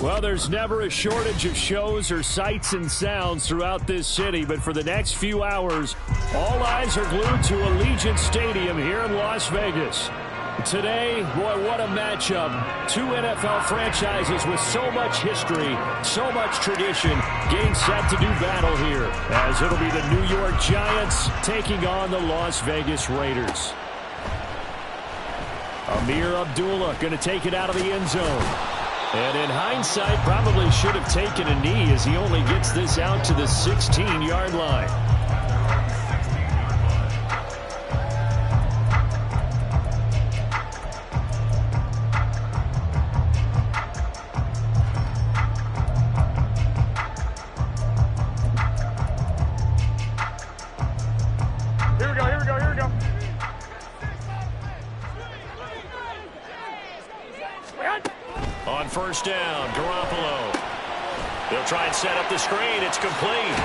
Well, there's never a shortage of shows or sights and sounds throughout this city, but for the next few hours, all eyes are glued to Allegiant Stadium here in Las Vegas. Today, boy, what a matchup. Two NFL franchises with so much history, so much tradition, getting set to do battle here, as it'll be the New York Giants taking on the Las Vegas Raiders. Amir Abdullah going to take it out of the end zone. And in hindsight, probably should have taken a knee as he only gets this out to the 16-yard line. On first down, Garoppolo. They'll try and set up the screen. It's complete.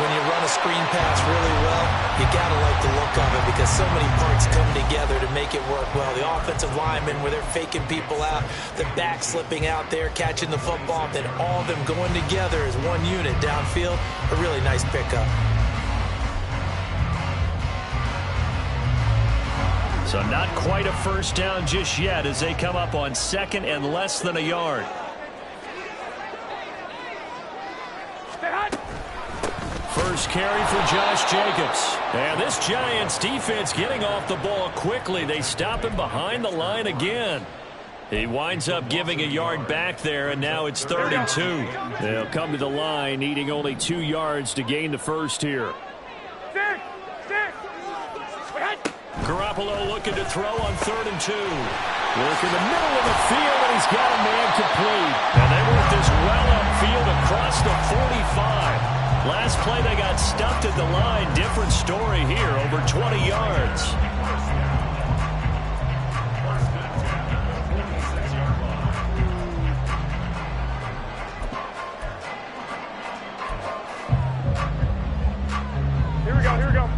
When you run a screen pass really well, you got to like the look of it because so many parts come together to make it work well. The offensive linemen, where they're faking people out, the back slipping out there, catching the football, then all of them going together as one unit downfield. A really nice pickup. So not quite a first down just yet as they come up on second and less than a yard. First carry for Josh Jacobs. And this Giants defense getting off the ball quickly. They stop him behind the line again. He winds up giving a yard back there, and now it's 3rd and 2. They'll come to the line, needing only 2 yards to gain the first here. Garoppolo looking to throw on 3rd and 2. Work in the middle of the field, and he's got a man complete. And they work this well upfield across the 45. Last play, they got stuffed at the line. Different story here, over 20 yards. Here we go.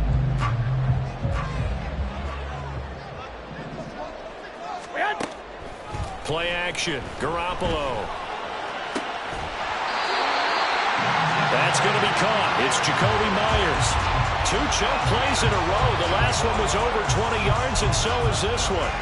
Play action, Garoppolo. That's going to be caught. It's Jacoby Myers. 2 choke plays in a row. The last one was over 20 yards, and so is this one.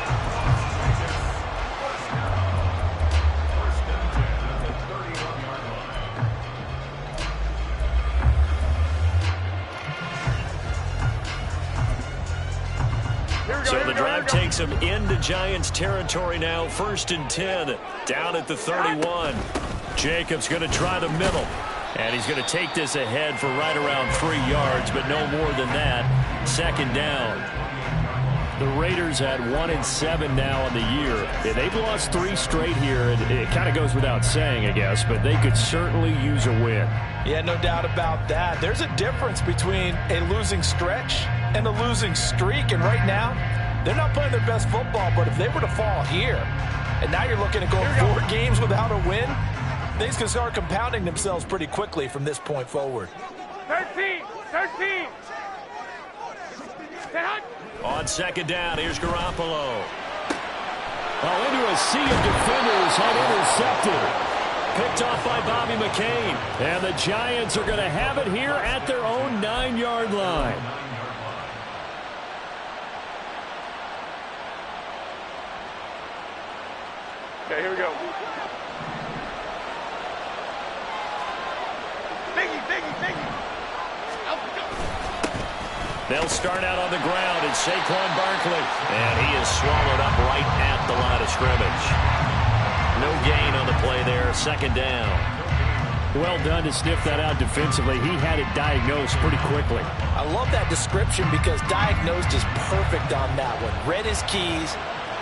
So the drive takes them into Giants territory now. 1st and 10, down at the 31. Jacobs going to try the middle. And he's going to take this ahead for right around 3 yards, but no more than that. 2nd down. The Raiders at 1-7 now on the year. Yeah, they've lost 3 straight here. It kind of goes without saying, I guess, but they could certainly use a win. Yeah, no doubt about that. There's a difference between a losing stretch and a losing streak, and right now, they're not playing their best football, but if they were to fall here, and now you're looking at going 4 games without a win, things can start compounding themselves pretty quickly from this point forward. 13. On 2nd down, here's Garoppolo. Oh, into a sea of defenders, had intercepted. Picked off by Bobby McCain. And the Giants are going to have it here at their own 9-yard line. Okay, here we go. They'll start out on the ground, and Saquon Barkley. And he is swallowed up right at the line of scrimmage. No gain on the play there, 2nd down. Well done to sniff that out defensively. He had it diagnosed pretty quickly. I love that description because diagnosed is perfect on that one. Read his keys,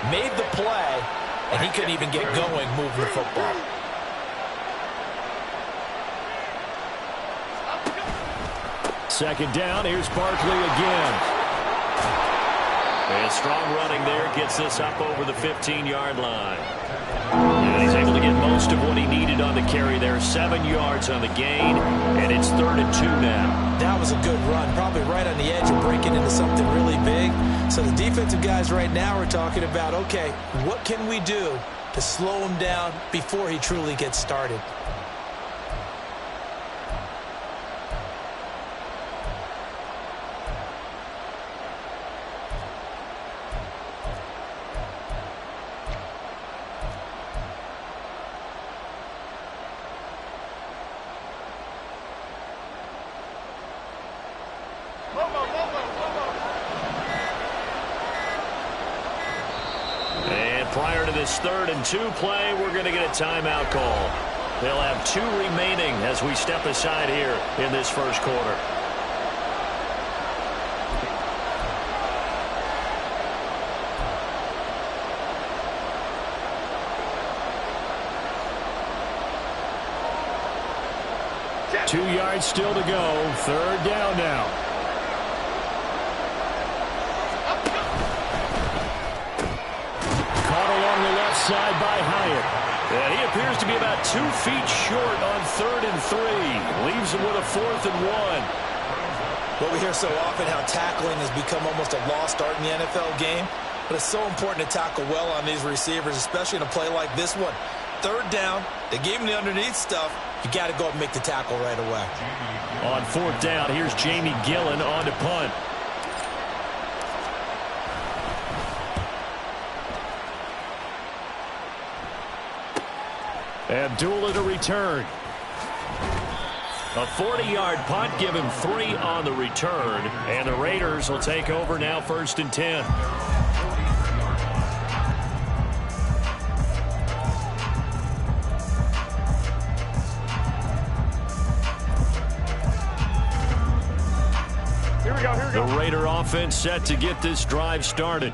made the play, and he couldn't even get going moving the football. Second down, here's Barkley again. And strong running there, gets this up over the 15-yard line. And he's able to get most of what he needed completed on the carry there. 7 yards on the gain, and it's 3rd and 2 now. That was a good run, probably right on the edge of breaking into something really big. So the defensive guys right now are talking about, okay, what can we do to slow him down before he truly gets started? Prior to this 3rd and 2 play, we're going to get a timeout call. They'll have 2 remaining as we step aside here in this first quarter. Yeah. 2 yards still to go. 3rd down now. Side by Hyatt. And he appears to be about 2 feet short on 3rd and 3. Leaves him with a 4th and 1. Well, we hear so often how tackling has become almost a lost art in the NFL game. But it's so important to tackle well on these receivers, especially in a play like this one. 3rd down, they gave him the underneath stuff. You got to go and make the tackle right away. On 4th down, here's Jamie Gillen on to punt. Abdullah to return. A 40-yard punt, give him 3 on the return. And the Raiders will take over now, 1st and 10. Here we go. The Raider offense set to get this drive started.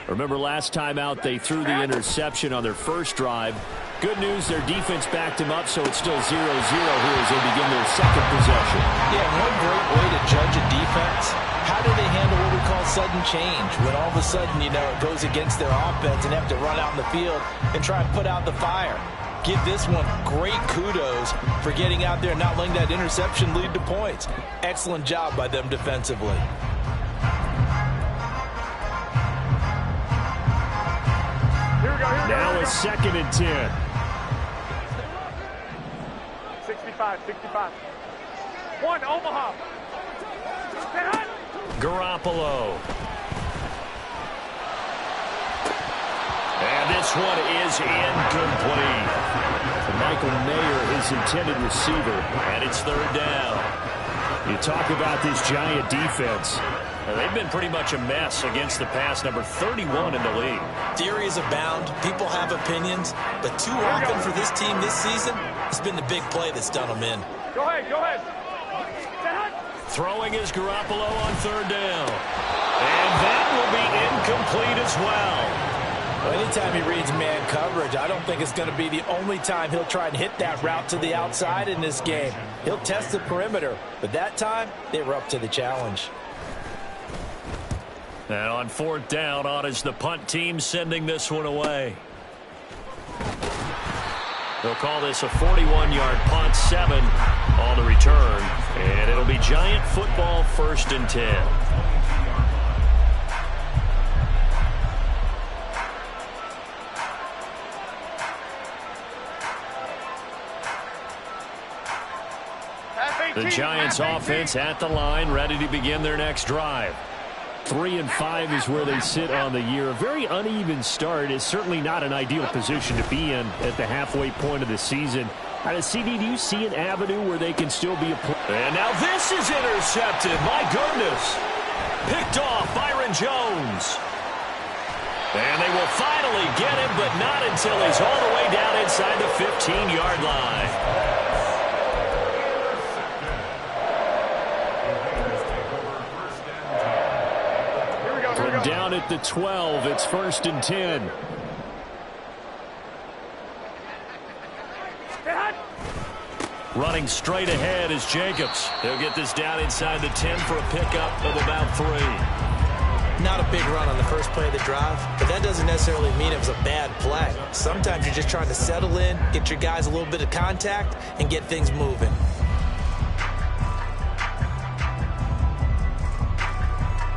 Remember last time out, they threw the interception on their first drive. Good news, their defense backed him up, so it's still 0-0 here as they begin their second possession. Yeah, one great way to judge a defense. How do they handle what we call sudden change? When all of a sudden, you know, it goes against their offense and they have to run out in the field and try and put out the fire. Give this one great kudos for getting out there and not letting that interception lead to points. Excellent job by them defensively. Now it's 2nd and 10. 65. 1, Omaha. Garoppolo. And this one is incomplete. Michael Mayer, his intended receiver. And it's 3rd down. You talk about this Giant defense. They've been pretty much a mess against the pass, number 31 in the league. Theories abound. People have opinions. But too often for this team this season, it's been the big play that's done them in. Go ahead. Throwing is Garoppolo on 3rd down. And that will be incomplete as well. Well, anytime he reads man coverage, I don't think it's going to be the only time he'll try and hit that route to the outside in this game. He'll test the perimeter. But that time, they were up to the challenge. And on 4th down, on is the punt team sending this one away. They'll call this a 41-yard punt, 7 on the return. And it'll be Giant football, 1st and 10. The Giants offense at the line, ready to begin their next drive. 3 and 5 is where they sit on the year. A very uneven start is certainly not an ideal position to be in at the halfway point of the season. CD, do you see an avenue where they can still be a play? And now this is intercepted. My goodness. Picked off Byron Jones. And they will finally get him, but not until he's all the way down inside the 15-yard line. Down at the 12, it's 1st and 10. Running straight ahead is Jacobs. He'll get this down inside the 10 for a pickup of about 3. Not a big run on the first play of the drive, but that doesn't necessarily mean it was a bad play. Sometimes you're just trying to settle in, get your guys a little bit of contact, and get things moving.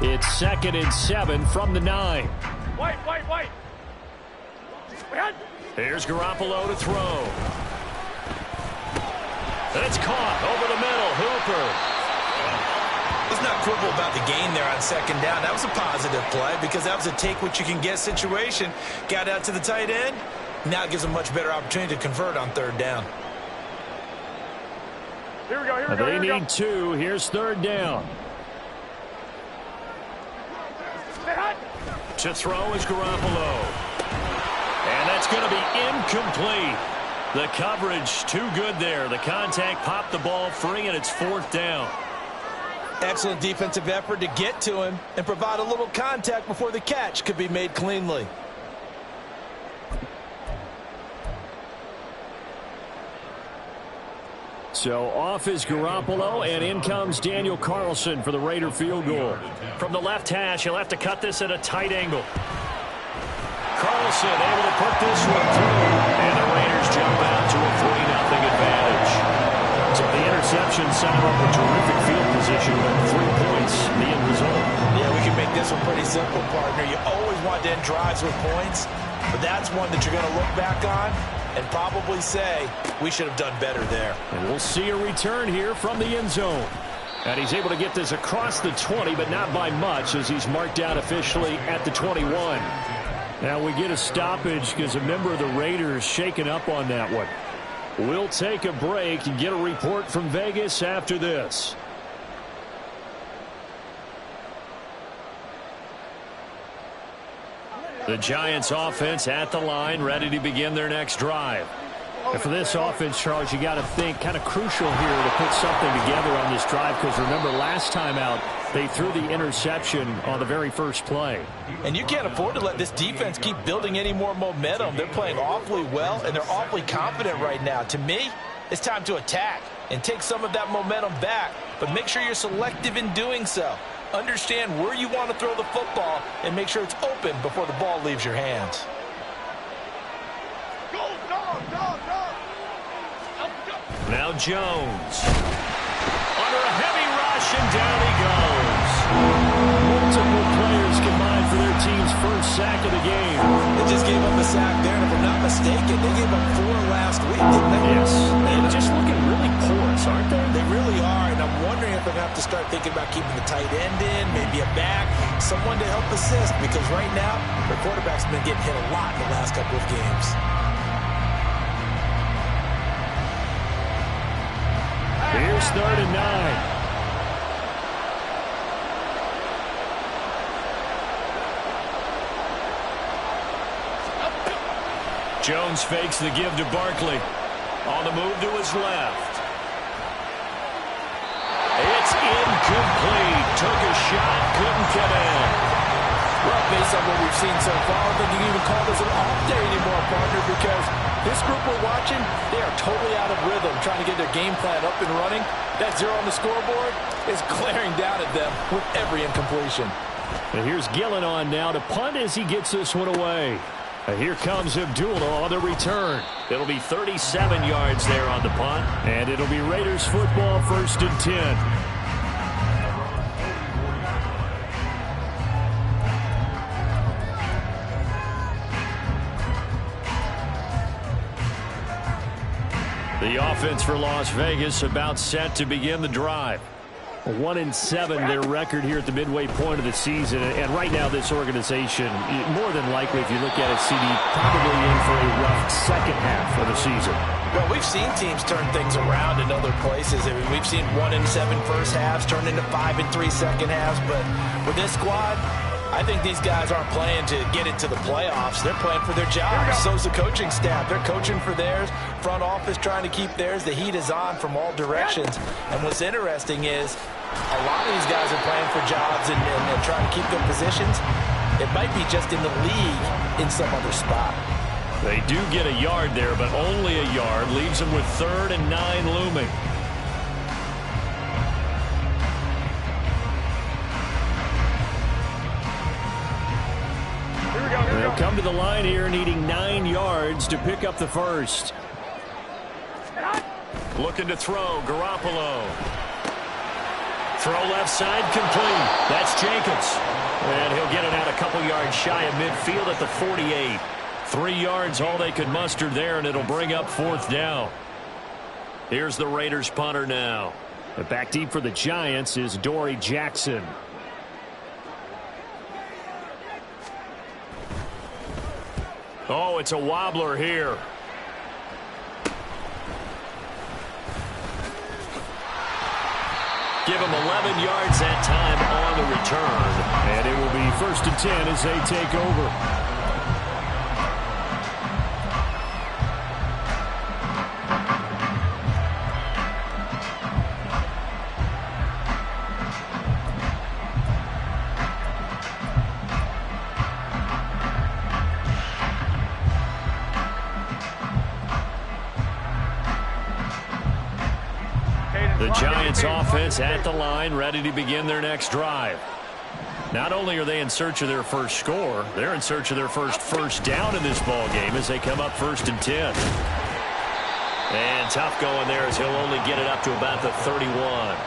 It's 2nd and 7 from the 9. Wait. Here's Garoppolo to throw. It's caught over the middle. Hooper. Let's not quibble about the gain there on 2nd down. That was a positive play because that was a take-what-you-can-get situation. Got out to the tight end. Now it gives them a much better opportunity to convert on 3rd down. Here we go. They need 2. Here's 3rd down. To throw is Garoppolo. And that's going to be incomplete. The coverage too good there. The contact popped the ball free, and it's 4th down. Excellent defensive effort to get to him and provide a little contact before the catch could be made cleanly. So off is Garoppolo, and in comes Daniel Carlson for the Raider field goal. From the left hash, he'll have to cut this at a tight angle. Carlson able to put this one through, and the Raiders jump out to a 3-0 advantage. So the interception set him up a terrific field position with 3 points in the end result. Yeah, we can make this one pretty simple, partner. You always want to end drives with points, but that's one that you're going to look back on and probably say, we should have done better there. And we'll see a return here from the end zone. And he's able to get this across the 20, but not by much, as he's marked out officially at the 21. Now we get a stoppage because a member of the Raiders shaken up on that one. We'll take a break and get a report from Vegas after this. The Giants offense at the line, ready to begin their next drive. And for this offense, Charles, you got to think kind of crucial here to put something together on this drive, because remember last time out they threw the interception on the very first play. And you can't afford to let this defense keep building any more momentum. They're playing awfully well, and they're awfully confident right now. To me, it's time to attack and take some of that momentum back, but make sure you're selective in doing so. Understand where you want to throw the football and make sure it's open before the ball leaves your hands. Now Jones. Under a heavy rush, and down he goes. Multiple players combined for their team's first sack of the game. They just gave up a sack there, and if I'm not mistaken, they gave up 4 last week, didn't they? Yes. They're just looking really porous, aren't they? They really are, and I'm wondering if they're going to have to start thinking about keeping the tight end in, maybe a back, someone to help assist, because right now, their quarterback's been getting hit a lot in the last couple of games. Here's 3rd and 9. Jones fakes the give to Barkley. On the move to his left. It's incomplete. Took a shot, couldn't get in. Well, based on what we've seen so far, I don't think you can even call this an off day anymore, partner, because this group we're watching, they are totally out of rhythm, trying to get their game plan up and running. That 0 on the scoreboard is glaring down at them with every incompletion. And here's Gillen on now to punt as he gets this one away. And here comes Abdullah on the return. It'll be 37 yards there on the punt, and it'll be Raiders football, 1st and 10. The offense for Las Vegas about set to begin the drive. 1-7 their record here at the midway point of the season, and right now this organization, more than likely if you look at it, CD, probably in for a rough second half of the season. Well, we've seen teams turn things around in other places. I mean, we've seen 1-7 first halves turn into 5-3 second halves, but with this squad, I think these guys aren't playing to get into the playoffs. They're playing for their jobs. So's the coaching staff. They're coaching for theirs. Front office trying to keep theirs. The heat is on from all directions. And what's interesting is a lot of these guys are playing for jobs and trying to keep their positions. It might be just in the league in some other spot. They do get a yard there, but only a yard. Leaves them with 3rd and 9 looming. come to the line here needing 9 yards to pick up the first. Looking to throw, Garoppolo. Throw left side, complete. That's Jacobs. And he'll get it out a couple yards shy of midfield at the 48. 3 yards, all they could muster there, and it'll bring up 4th down. Here's the Raiders punter now. But back deep for the Giants is Dory Jackson. Oh, it's a wobbler here. Give him 11 yards that time on the return. And it will be 1st and 10 as they take over. The Giants offense at the line, ready to begin their next drive. Not only are they in search of their first score, they're in search of their first down in this ball game as they come up 1st and 10. And tough going there as he'll only get it up to about the 31.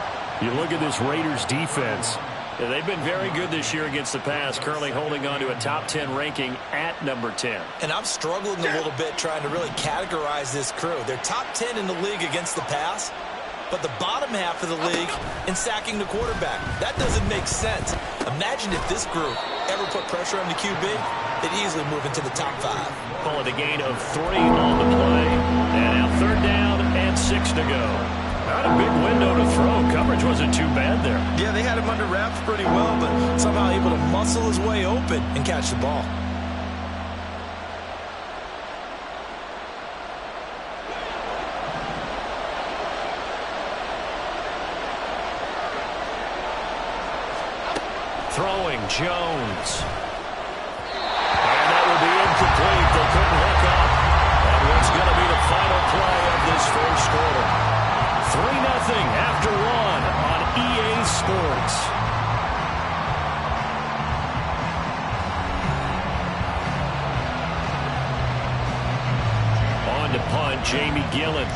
You look at this Raiders defense. They've been very good this year against the pass, currently holding on to a top 10 ranking at number 10. And I'm struggling a little bit trying to really categorize this crew. They're top 10 in the league against the pass, but the bottom half of the league in sacking the quarterback. That doesn't make sense. Imagine if this group ever put pressure on the QB, they'd easily move into the top 5. Call it a gain of 3 on the play. And now 3rd down and 6 to go. Not a big window to throw. Coverage wasn't too bad there. Yeah, they had him under wraps pretty well, but somehow able to muscle his way open and catch the ball. Throwing, Jones. And that will be incomplete. They couldn't hook up. And what's going to be the final play of this first quarter? 3-0 after 1 on EA Sports. On to punt, Jamie Gillen.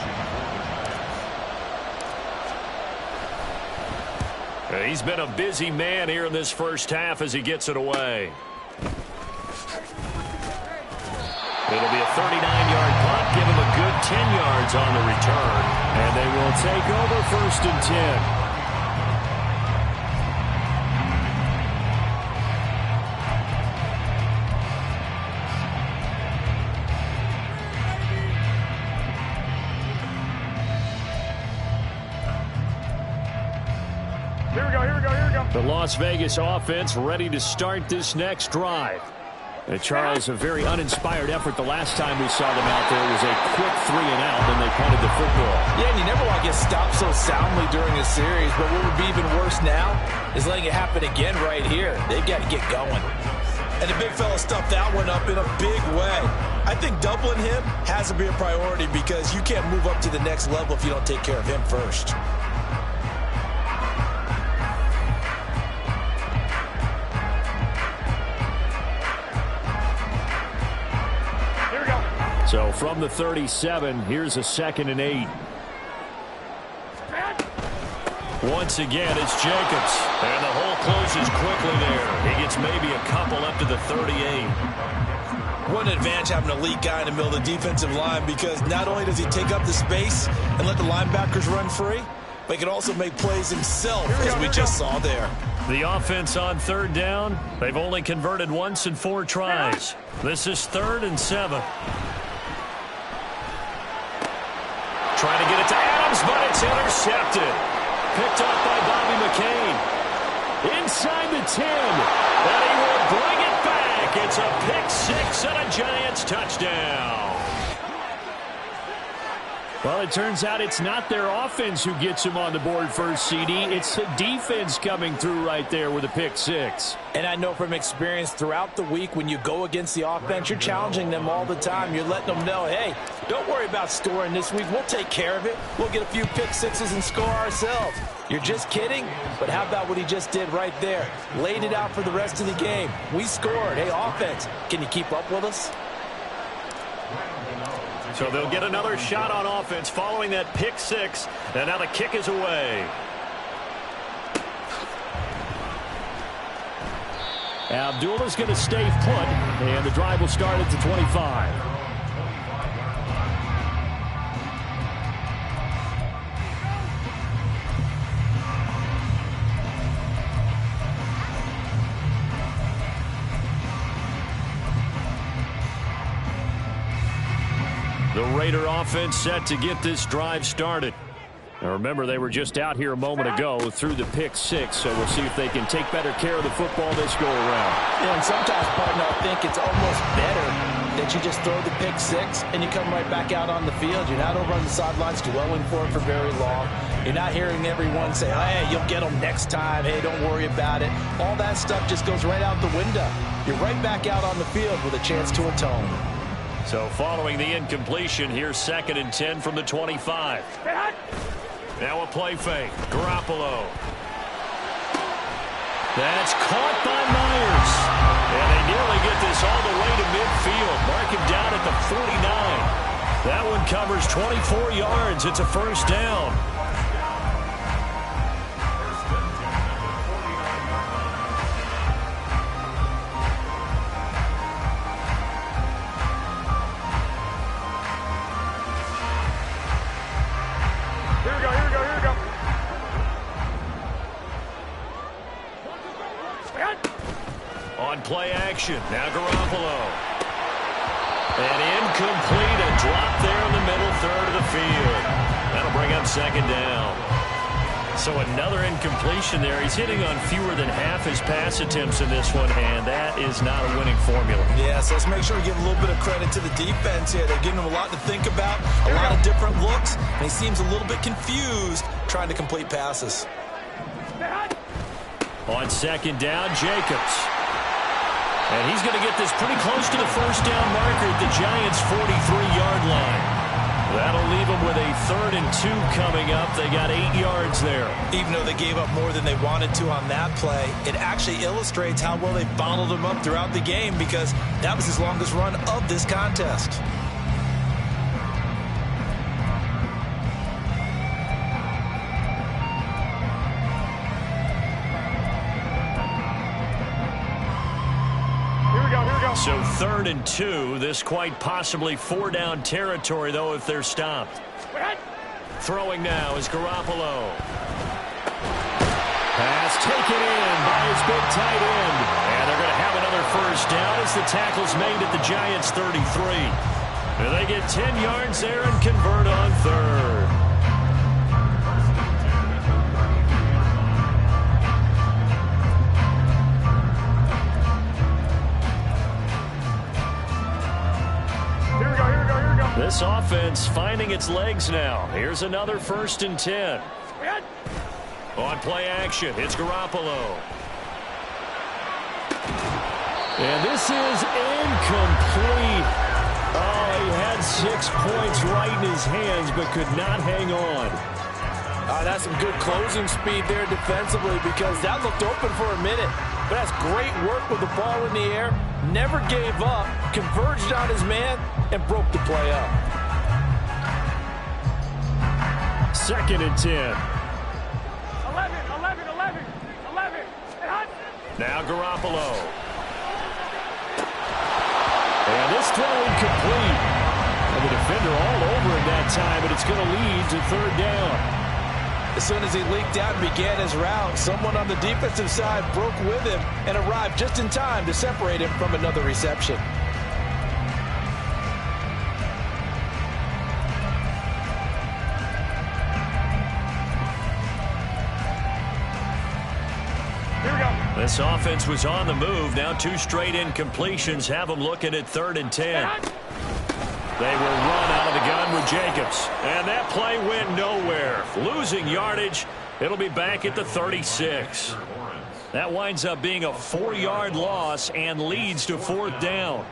He's been a busy man here in this first half as he gets it away. It'll be a 39-yard punt. Give him a good 10 yards on the return. And they will take over 1st and 10. Here we go. The Las Vegas offense ready to start this next drive. Charles, a very uninspired effort the last time we saw them out there. It was a quick 3 and out, then they punted the football. Yeah, and you never want to get stopped so soundly during a series, but what would be even worse now is letting it happen again right here. They've got to get going. And the big fella stuffed that one up in a big way. I think doubling him has to be a priority because you can't move up to the next level if you don't take care of him first. So from the 37, here's a 2nd and 8. Once again, it's Jacobs. And the hole closes quickly there. He gets maybe a couple up to the 38. What an advantage having a elite guy in the middle of the defensive line because not only does he take up the space and let the linebackers run free, but he can also make plays himself, as we just saw there. The offense on 3rd down, they've only converted once in 4 tries. This is 3rd and 7. Trying to get it to Adams, but it's intercepted. Picked off by Bobby McCain. Inside the 10. And he will bring it back. It's a pick 6 and a Giants touchdown. Well, it turns out it's not their offense who gets them on the board first, CD. It's the defense coming through right there with a pick six. And I know from experience throughout the week, when you go against the offense, you're challenging them all the time. You're letting them know, hey, don't worry about scoring this week. We'll take care of it. We'll get a few pick sixes and score ourselves. You're just kidding? But how about what he just did right there? Laid it out for the rest of the game. We scored. Hey, offense, can you keep up with us? So they'll get another shot on offense following that pick six. And now the kick is away. Abdullah's going to stay put, and the drive will start at the 25. The Raider offense set to get this drive started. Now remember, they were just out here a moment ago through the pick six, so we'll see if they can take better care of the football this go around. Yeah, and sometimes, partner, I think it's almost better that you just throw the pick six and you come right back out on the field. You're not over on the sidelines dwelling for it for very long. You're not hearing everyone say, hey, you'll get them next time. Hey, don't worry about it. All that stuff just goes right out the window. You're right back out on the field with a chance to atone. So following the incompletion, here's 2nd and 10 from the 25. Now a play fake. Garoppolo. That's caught by Myers. And they nearly get this all the way to midfield. Mark him down at the 49. That one covers 24 yards. It's a first down. Play action. Now Garoppolo. And incomplete. A drop there in the middle third of the field. That'll bring up 2nd down. So another incompletion there. He's hitting on fewer than half his pass attempts in this one, and that is not a winning formula. Yeah, so let's make sure we give a little bit of credit to the defense here. They're giving him a lot to think about, a lot of different looks, and he seems a little bit confused trying to complete passes. On 2nd down, Jacobs. And he's going to get this pretty close to the first down marker at the Giants' 43-yard line. That'll leave them with a 3rd and 2 coming up. They got 8 yards there. Even though they gave up more than they wanted to on that play, it actually illustrates how well they bottled him up throughout the game, because that was his longest run of this contest. So 3rd and 2. This quite possibly 4-down territory, though, if they're stopped. Throwing now is Garoppolo. Pass taken in by his big tight end. And they're going to have another first down as the tackle's made at the Giants' 33. And they get 10 yards there and convert on 3rd. This offense finding its legs now. Here's another 1st and 10. On play action, it's Garoppolo. And this is incomplete. Oh, he had 6 points right in his hands, but could not hang on. That's some good closing speed there defensively, because that looked open for a minute. But that's great work with the ball in the air. Never gave up, converged on his man, and broke the play up. 2nd and 10. 11. Now Garoppolo. And this throw incomplete. And the defender all over him that time, but it's going to lead to 3rd down. As soon as he leaked out and began his route, someone on the defensive side broke with him and arrived just in time to separate him from another reception. This offense was on the move. Now 2 straight incompletions have them looking at 3rd and 10. They will run out of the gun with Jacobs. And that play went nowhere. Losing yardage. It'll be back at the 36. That winds up being a 4-yard loss and leads to 4th down.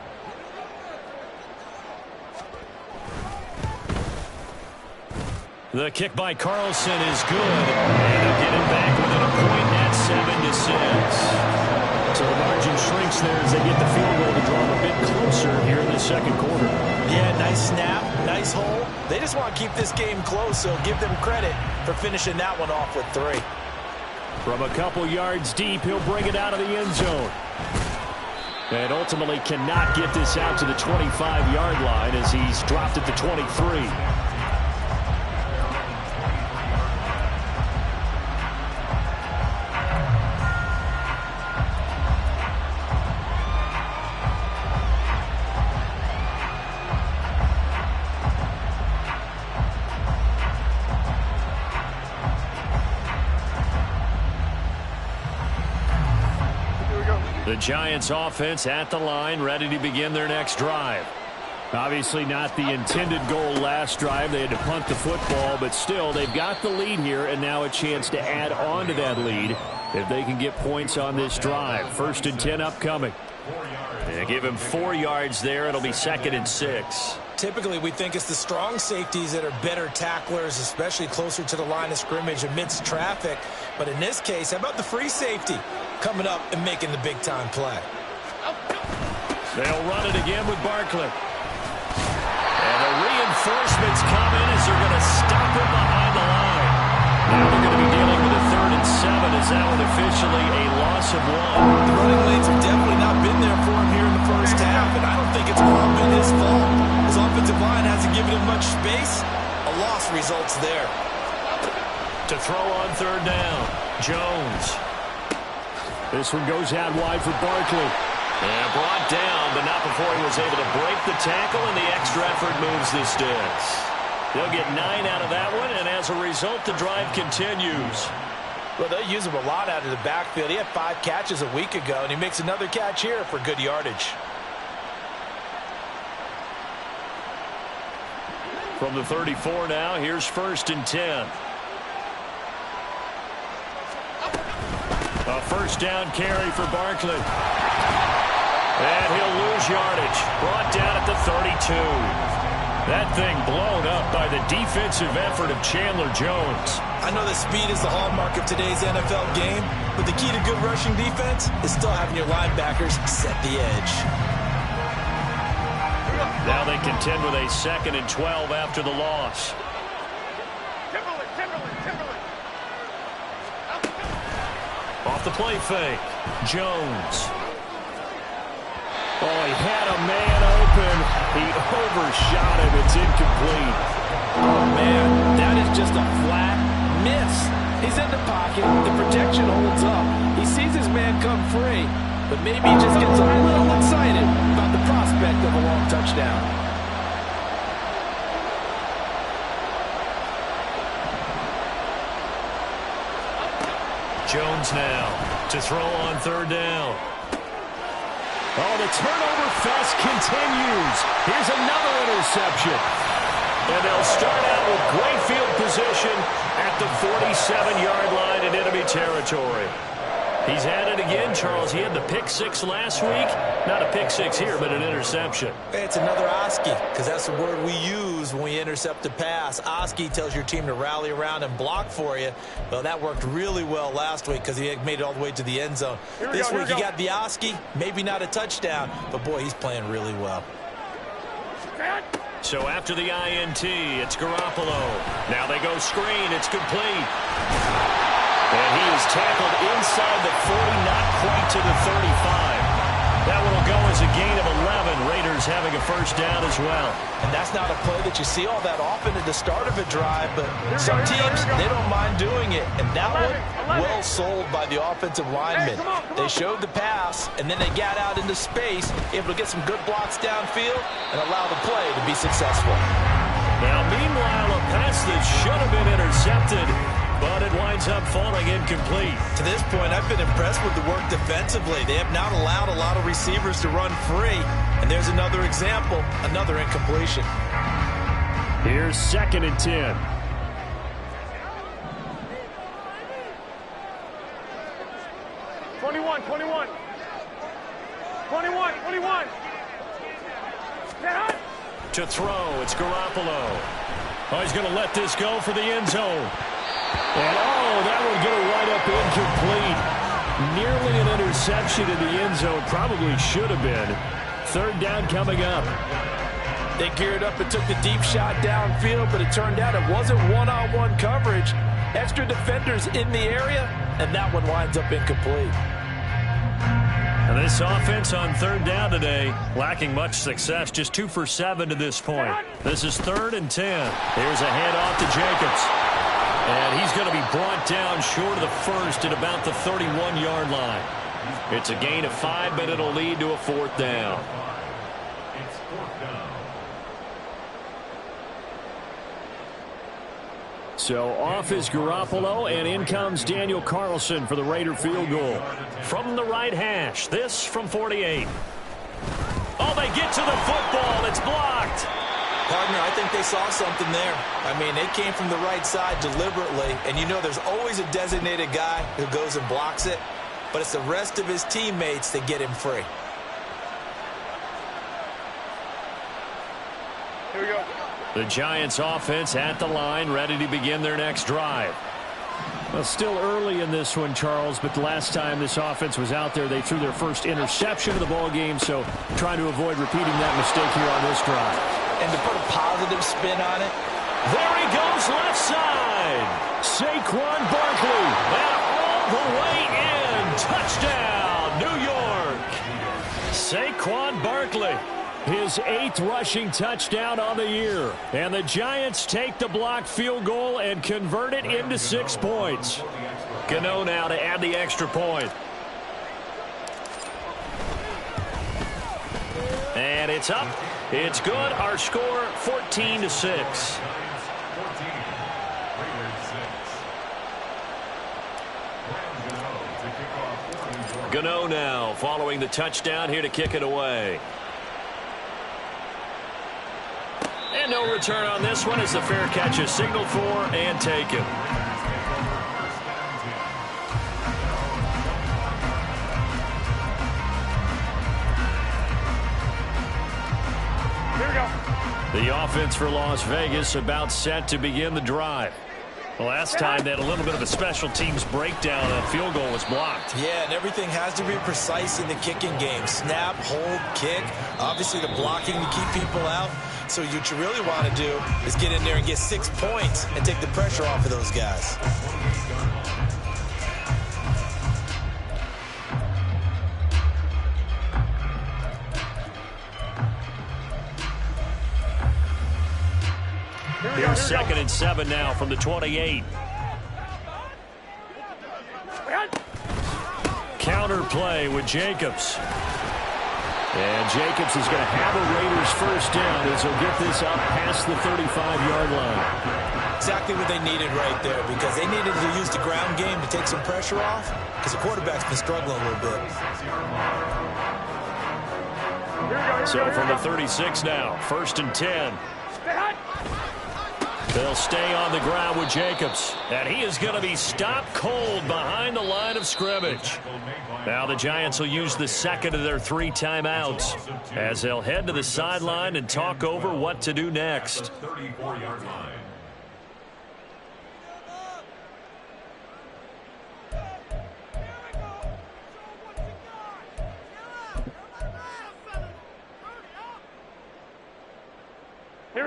The kick by Carlson is good. And they'll get it back within a point at 7-6. So the margin shrinks there as they get the field goal to draw them a bit closer here in the second quarter. Yeah, nice snap, nice hole. They just want to keep this game close, so give them credit for finishing that one off with 3. From a couple yards deep, he'll bring it out of the end zone. And ultimately cannot get this out to the 25-yard line as he's dropped at the 23. The Giants offense at the line, ready to begin their next drive. Obviously not the intended goal last drive. They had to punt the football, but still they've got the lead here and now a chance to add on to that lead if they can get points on this drive. 1st and 10 upcoming. They give him 4 yards there. It'll be 2nd and 6. Typically, we think it's the strong safeties that are better tacklers, especially closer to the line of scrimmage amidst traffic. But in this case, how about the free safety coming up and making the big-time play? They'll run it again with Barkley. And the reinforcements come in as they're going to stop him behind the line. Now they're going to be dealing with a 3rd and 7 as that one officially a loss of 1. The running lanes have definitely not been there for him here in the first half, and I don't think it's all been his fault. His offensive line hasn't given him much space. A loss results there. To throw on 3rd down, Jones. This one goes out wide for Barkley. And brought down, but not before he was able to break the tackle, and the extra effort moves the sticks. They'll get 9 out of that one, and as a result, the drive continues. Well, they'll use him a lot out of the backfield. He had 5 catches a week ago, and he makes another catch here for good yardage. From the 34 now, here's 1st and 10. A 1st down carry for Barkley. And he'll lose yardage. Brought down at the 32. That thing blown up by the defensive effort of Chandler Jones. I know that speed is the hallmark of today's NFL game, but the key to good rushing defense is still having your linebackers set the edge. Now they contend with a 2nd and 12 after the loss. Timberland. Off the play fake, Jones. Oh, he had a man open. He overshot him. It's incomplete. Oh, man, that is just a flat miss. He's in the pocket. The protection holds up. He sees his man come free, but maybe he just gets a little excited about the prospect of a long touchdown. Jones now to throw on 3rd down. Oh, the turnover fest continues. Here's another interception. And they'll start out with great field position at the 47-yard line in enemy territory. He's had it again, Charles. He had the pick 6 last week. Not a pick 6 here, but an interception. It's another Oski, because that's the word we use when we intercept a pass. Oski tells your team to rally around and block for you. Well, that worked really well last week because he made it all the way to the end zone. This week he got the Oski, maybe not a touchdown, but boy, he's playing really well. So after the INT, it's Garoppolo. Now they go screen. It's complete. And he is tackled inside the 40, not quite to the 35. That one will go as a gain of 11. Raiders having a 1st down as well. And that's not a play that you see all that often at the start of a drive, but some teams, they don't mind doing it. And that one, well sold by the offensive lineman. They showed the pass, and then they got out into space, able to get some good blocks downfield and allow the play to be successful. Now, meanwhile, a pass that should have been intercepted, but it winds up falling incomplete. To this point, I've been impressed with the work defensively. They have not allowed a lot of receivers to run free. And there's another example, another incompletion. Here's 2nd and 10. To throw, it's Garoppolo. Oh, he's going to let this go for the end zone. And, that one going to wind up incomplete. Nearly an interception in the end zone. Probably should have been. 3rd down coming up. They geared up and took the deep shot downfield, but it turned out it wasn't one-on-one coverage. Extra defenders in the area, and that one winds up incomplete. And this offense on 3rd down today, lacking much success, just 2 for 7 to this point. This is 3rd and 10. Here's a handoff to Jacobs. And he's going to be brought down short of the first at about the 31-yard line. It's a gain of 5, but it'll lead to a 4th down. So off is Garoppolo, and in comes Daniel Carlson for the Raider field goal. From the right hash, this from 48. Oh, they get to the football. It's blocked. Partner, I think they saw something there. I mean, they came from the right side deliberately, and you know there's always a designated guy who goes and blocks it, but it's the rest of his teammates that get him free. Here we go. The Giants offense at the line, ready to begin their next drive. Well, still early in this one, Charles, but the last time this offense was out there, they threw their first interception of the ball game, so trying to avoid repeating that mistake here on this drive. And to put a positive spin on it, there he goes left side. Saquon Barkley. And all the way in. Touchdown, New York. Saquon Barkley. His 8th rushing touchdown on the year. And the Giants take the block field goal and convert it into 6 points. Gano now to add the extra point. And it's up. It's good. Our score, 14-6. Gano now following the touchdown here to kick it away. And no return on this one as the fair catch is signaled for and taken. Here we go. The offense for Las Vegas about set to begin the drive. Last time they had a little bit of a special teams breakdown. That field goal was blocked. Yeah, and everything has to be precise in the kicking game. Snap, hold, kick. Obviously the blocking to keep people out. So what you really want to do is get in there and get 6 points and take the pressure off of those guys. Here's 2nd and 7 now from the 28. Counter play with Jacobs. And Jacobs is going to have a Raiders first down as he'll get this up past the 35-yard line. Exactly what they needed right there, because they needed to use the ground game to take some pressure off, because the quarterback's been struggling a little bit. So from the 36 now, 1st and 10. They'll stay on the ground with Jacobs. And he is going to be stopped cold behind the line of scrimmage. Now the Giants will use the 2nd of their 3 timeouts as they'll head to the sideline and talk over what to do next.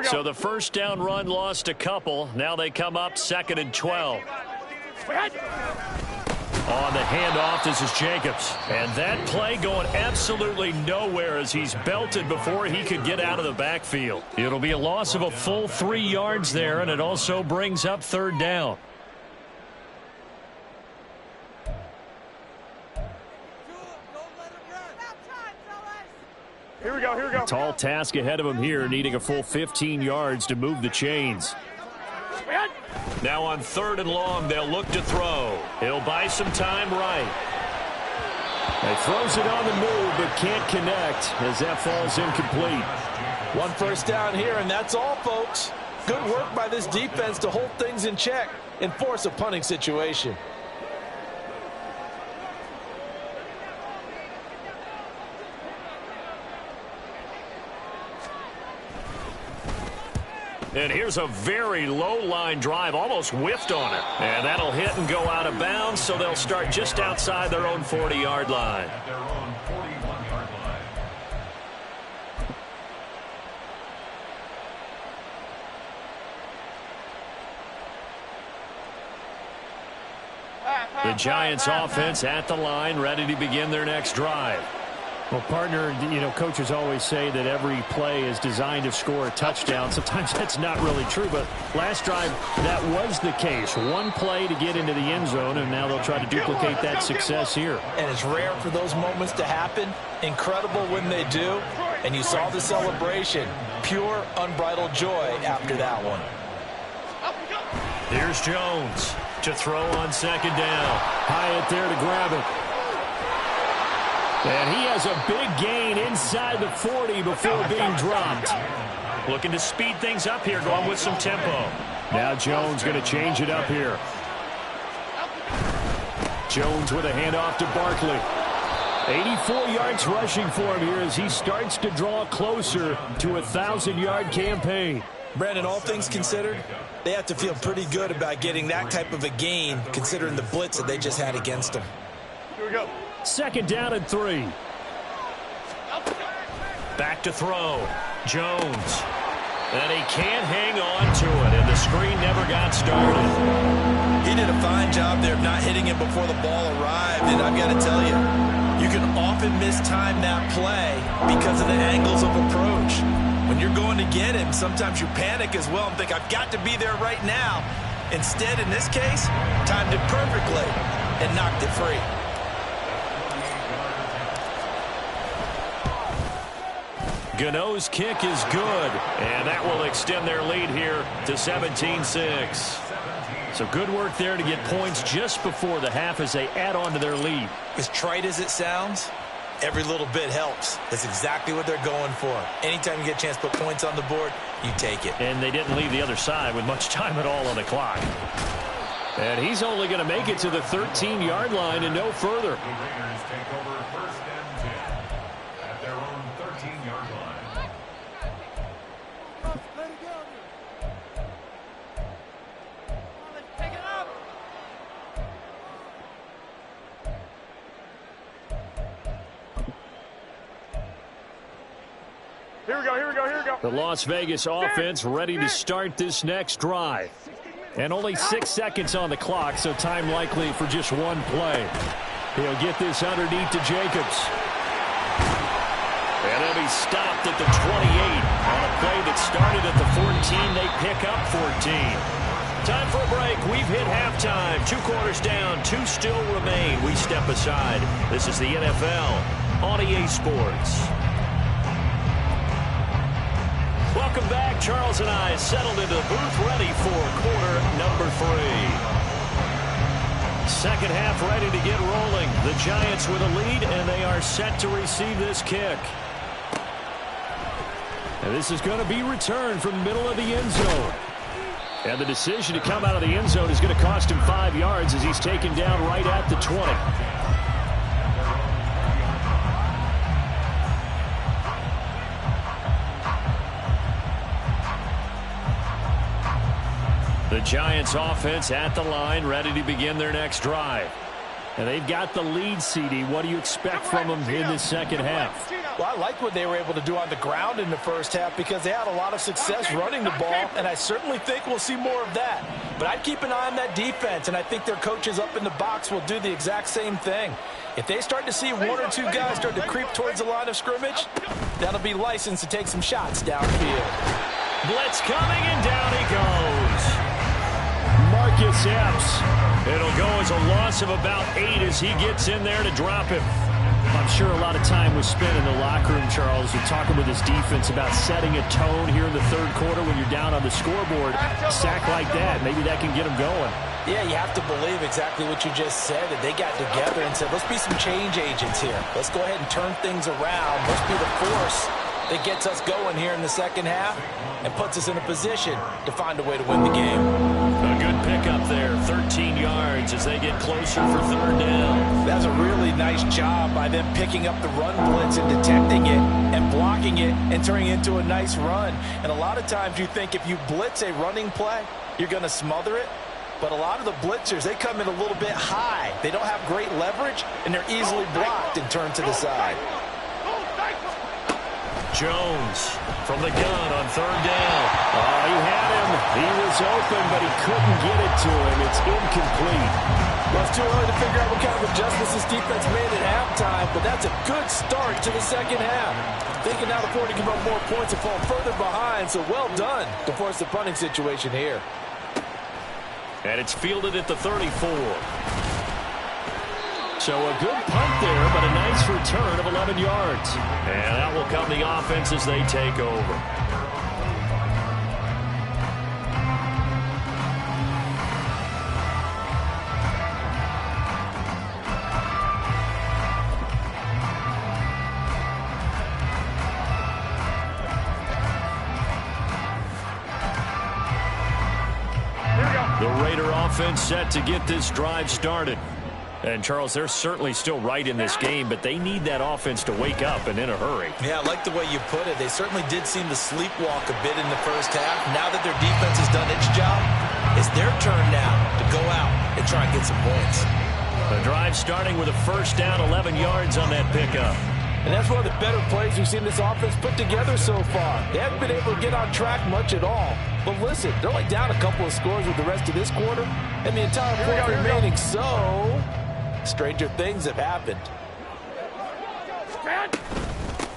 So the first down run lost a couple. Now they come up 2nd and 12. On the handoff, this is Jacobs. And that play going absolutely nowhere as he's belted before he could get out of the backfield. It'll be a loss of a full 3 yards there, and it also brings up 3rd down. Here we go, here we go. Tall task ahead of him here, needing a full 15 yards to move the chains. Now on 3rd and long, they'll look to throw. He'll buy some time right. He throws it on the move, but can't connect as that falls incomplete. 1 first down here, and that's all, folks. Good work by this defense to hold things in check and force a punting situation. And here's a very low line drive, almost whiffed on it. And that'll hit and go out of bounds, so they'll start just outside their own 40-yard line. The Giants offense at the line, ready to begin their next drive. Well, partner, coaches always say that every play is designed to score a touchdown. Sometimes that's not really true, but last drive, that was the case. One play to get into the end zone, and now they'll try to duplicate that success here. And it's rare for those moments to happen. Incredible when they do. And you saw the celebration. Pure, unbridled joy after that one. Here's Jones to throw on second down. Hyatt there to grab it. And he has a big gain inside the 40 before being dropped. Looking to speed things up here, going with some tempo. Now Jones going to change it up here. Jones with a handoff to Barkley. 84 yards rushing for him here as he starts to draw closer to a 1,000-yard campaign. Brandon, all things considered, they have to feel pretty good about getting that type of a gain, considering the blitz that they just had against them. Here we go. Second down and 3. Back to throw. Jones. And he can't hang on to it, and the screen never got started. He did a fine job there of not hitting it before the ball arrived, and I've got to tell you, you can often mistime that play because of the angles of approach. When you're going to get him, sometimes you panic as well and think, I've got to be there right now. Instead, in this case, timed it perfectly and knocked it free. Gano's kick is good, and that will extend their lead here to 17-6. So good work there to get points just before the half as they add on to their lead. As trite as it sounds, every little bit helps. That's exactly what they're going for. Anytime you get a chance to put points on the board, you take it. And they didn't leave the other side with much time at all on the clock. And he's only going to make it to the 13-yard line and no further. Here we go, here we go, here we go. The Las Vegas offense ready to start this next drive. And only 6 seconds on the clock, so time likely for just one play. He'll get this underneath to Jacobs. And he'll be stopped at the 28. On a play that started at the 14, they pick up 14. Time for a break. We've hit halftime. 2 quarters down, 2 still remain. We step aside. This is the NFL on EA Sports. Welcome back. Charles and I settled into the booth, ready for quarter number 3. Second half ready to get rolling. The Giants with a lead, and they are set to receive this kick. And this is going to be returned from the middle of the end zone. And the decision to come out of the end zone is going to cost him 5 yards as he's taken down right at the 20. The Giants offense at the line, ready to begin their next drive. And they've got the lead, CD. What do you expect from them in this second half? Well, I like what they were able to do on the ground in the first half because they had a lot of success running the ball, and I certainly think we'll see more of that. But I'd keep an eye on that defense, and I think their coaches up in the box will do the exact same thing. If they start to see 1 or 2 guys start to creep towards the line of scrimmage, that'll be licensed to take some shots downfield. Blitz coming, and down he goes. Marcus Epps. It'll go as a loss of about 8 as he gets in there to drop him. I'm sure a lot of time was spent in the locker room, Charles, and talking with his defense about setting a tone here in the third quarter when you're down on the scoreboard. A sack like that, maybe that can get them going. Yeah, you have to believe exactly what you just said, that they got together and said, let's be some change agents here. Let's go ahead and turn things around. Let's be the force that gets us going here in the second half and puts us in a position to find a way to win the game. A good pickup there, 13 yards as they get closer for third down. That's a really nice job by them picking up the run blitz and detecting it and blocking it and turning it into a nice run. And a lot of times you think if you blitz a running play, you're going to smother it. But a lot of the blitzers, they come in a little bit high. They don't have great leverage, and they're easily blocked and turned to the side. Jones from the gun on third down. Oh, he had him. He was open, but he couldn't get it to him. It's incomplete. Well, it's too early to figure out what kind of adjustments this defense made at halftime, but that's a good start to the second half. They can now afford to give up more points and fall further behind, so well done to force the punting situation here. And it's fielded at the 34. So a good punt there, but a nice return of 11 yards. And out will come the offense as they take over. The Raider offense set to get this drive started. And, Charles, they're certainly still right in this game, but they need that offense to wake up and in a hurry. Yeah, I like the way you put it. They certainly did seem to sleepwalk a bit in the first half. Now that their defense has done its job, it's their turn now to go out and try and get some points. The drive starting with a first down, 11 yards on that pickup. And that's one of the better plays we've seen this offense put together so far. They haven't been able to get on track much at all. But listen, they're only down a couple of scores with the rest of this quarter, and the entire fourth remaining, so stranger things have happened.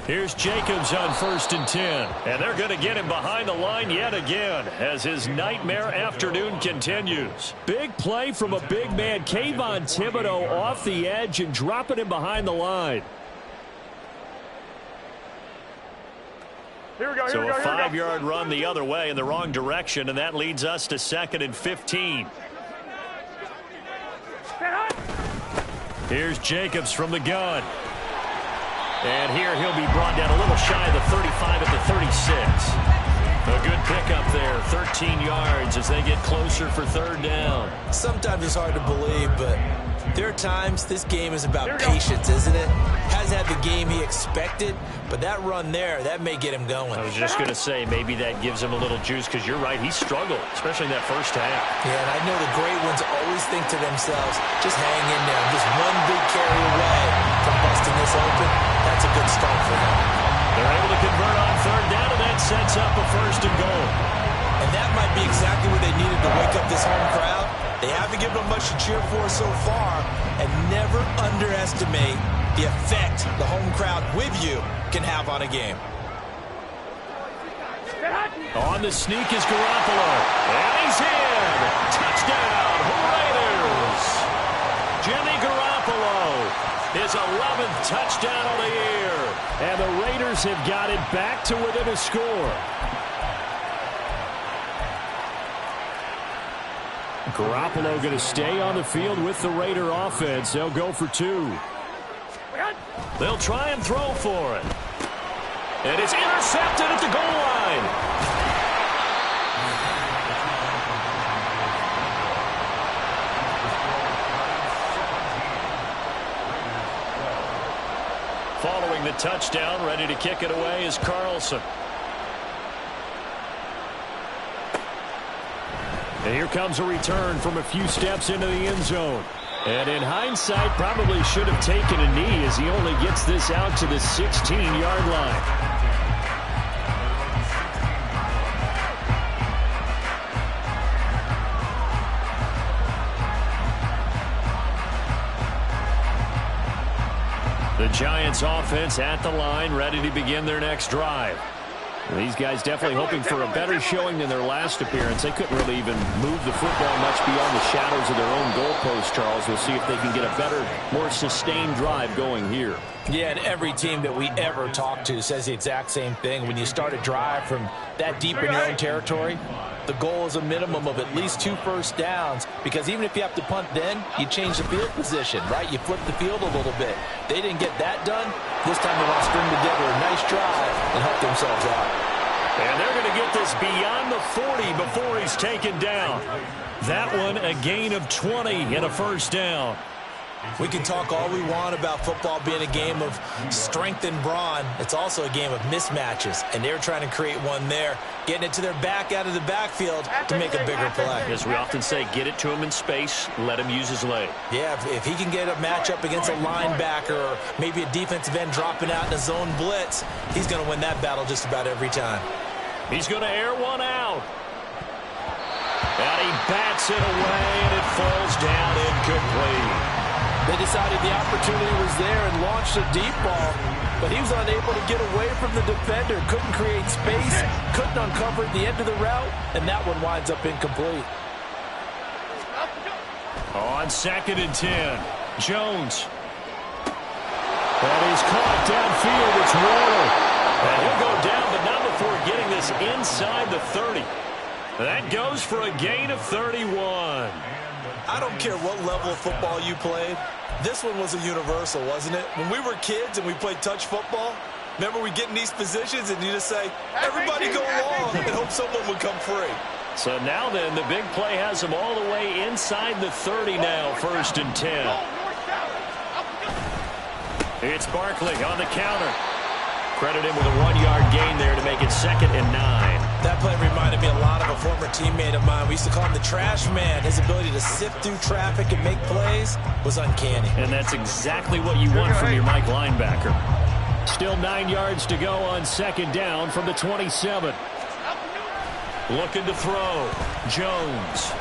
Here's Jacobs on 1st and 10. And they're going to get him behind the line yet again as his nightmare afternoon continues. Big play from a big man. Kayvon Thibodeau off the edge and dropping him behind the line. So a 5-yard run the other way in the wrong direction, and that leads us to 2nd and 15. Here's Jacobs from the gun. And here he'll be brought down a little shy of the 35 at the 36. A good pickup there, 13 yards as they get closer for third down. Sometimes it's hard to believe, but there are times this game is about patience, isn't it? Hasn't had the game he expected, but that run there, that may get him going. I was just going to say, maybe that gives him a little juice, because you're right, he struggled, especially in that first half. Yeah, and I know the great ones always think to themselves, just hang in there. Just one big carry away from busting this open. That's a good start for them. They're able to convert on third down, and that sets up a 1st and goal. And that might be exactly what they needed to wake up this home crowd. They haven't given them much to cheer for so far, and never underestimate the effect the home crowd with you can have on a game. On the sneak is Garoppolo, and he's in. Touchdown, Raiders. Jimmy Garoppolo, his 11th touchdown of the year. And the Raiders have got it back to within a score. Garoppolo going to stay on the field with the Raider offense. They'll go for 2. They'll try and throw for it. And it's intercepted at the goal line. Following the touchdown, ready to kick it away is Carlson. And here comes a return from a few steps into the end zone. And in hindsight, probably should have taken a knee as he only gets this out to the 16-yard line. The Giants offense at the line, ready to begin their next drive. These guys definitely hoping for a better showing than their last appearance. They couldn't really even move the football much beyond the shadows of their own goalpost, Charles. We'll see if they can get a better, more sustained drive going here. Yeah, and every team that we ever talk to says the exact same thing. When you start a drive from that deep in your own territory, the goal is a minimum of at least 2 first downs, because even if you have to punt then, you change the field position, right? You flip the field a little bit. They didn't get that done. This time they want to string together a nice drive and help themselves out. And they're going to get this beyond the 40 before he's taken down. That one a gain of 20 and a first down. We can talk all we want about football being a game of strength and brawn. It's also a game of mismatches, and they're trying to create one there, getting it to their back out of the backfield to make a bigger play. As we often say, get it to him in space, let him use his leg. Yeah, if he can get a matchup against a linebacker or maybe a defensive end dropping out in a zone blitz, he's going to win that battle just about every time. He's going to air one out. And he bats it away, and it falls down incomplete. They decided the opportunity was there and launched a deep ball, but he was unable to get away from the defender, couldn't create space, couldn't uncover the end of the route, and that one winds up incomplete. On 2nd and 10, Jones. And he's caught downfield. It's Warner. And he'll go down, but not before getting this inside the 30. That goes for a gain of 31. I don't care what level of football you played. This one was a universal, wasn't it? When we were kids and we played touch football, remember we get in these positions and you just say, everybody go along and hope someone would come free. So now then, the big play has him all the way inside the 30 now, 1st and 10. It's Barkley on the counter. Credit him with a 1-yard gain there to make it 2nd and 9. That play reminded me a lot of a former teammate of mine. We used to call him the trash man. His ability to sift through traffic and make plays was uncanny. And that's exactly what you want from your Mike linebacker. Still 9 yards to go on 2nd down from the 27. Looking to throw. Jones.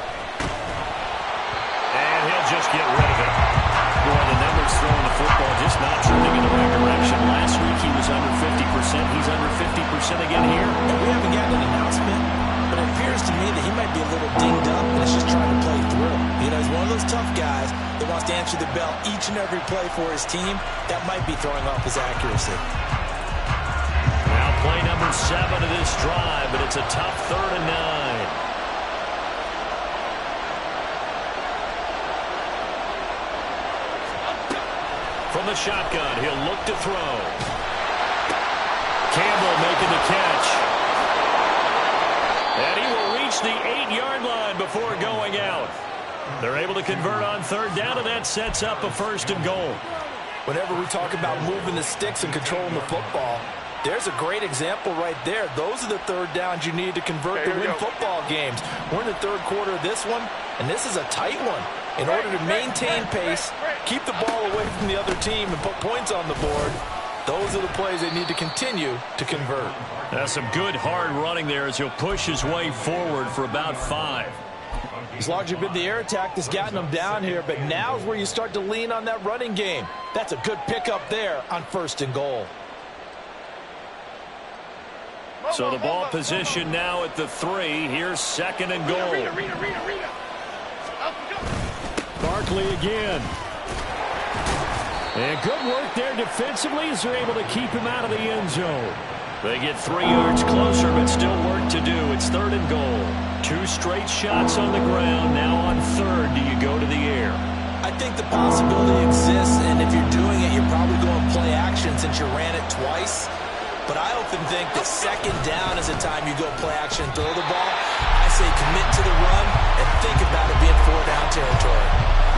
And he'll just get rid of it. Boy, the numbers throwing the football just not trending in the right direction. Last week he was under 50%. He's under 50% again here. And we haven't gotten an announcement, but it appears to me that he might be a little dinged up and is just trying to play through. You know, he's one of those tough guys that wants to answer the bell each and every play for his team. That might be throwing off his accuracy. Now play number 7 of this drive, but it's a tough 3rd and 9. From the shotgun, he'll look to throw. Campbell making the catch. And he will reach the 8-yard line before going out. They're able to convert on 3rd down, and that sets up a 1st and goal. Whenever we talk about moving the sticks and controlling the football, there's a great example right there. Those are the 3rd downs you need to convert to win football games. We're in the 3rd quarter of this one, and this is a tight one. In order to maintain pace, keep the ball away from the other team, and put points on the board, those are the plays they need to continue to convert. That's some good hard running there as he'll push his way forward for about 5. It's largely been the air attack that's gotten them down here, but now is where you start to lean on that running game. That's a good pickup there on 1st and goal. So the ball position now at the 3. Here's 2nd and goal. Barkley again. And good work there defensively as they're able to keep him out of the end zone. They get 3 yards closer, but still work to do. It's 3rd and goal. 2 straight shots on the ground. Now on 3rd, do you go to the air? I think the possibility exists, and if you're doing it, you're probably going play action since you ran it twice. But I often think that 2nd down is the time you go play action and throw the ball. I say commit to the run and think about it being 4th down territory.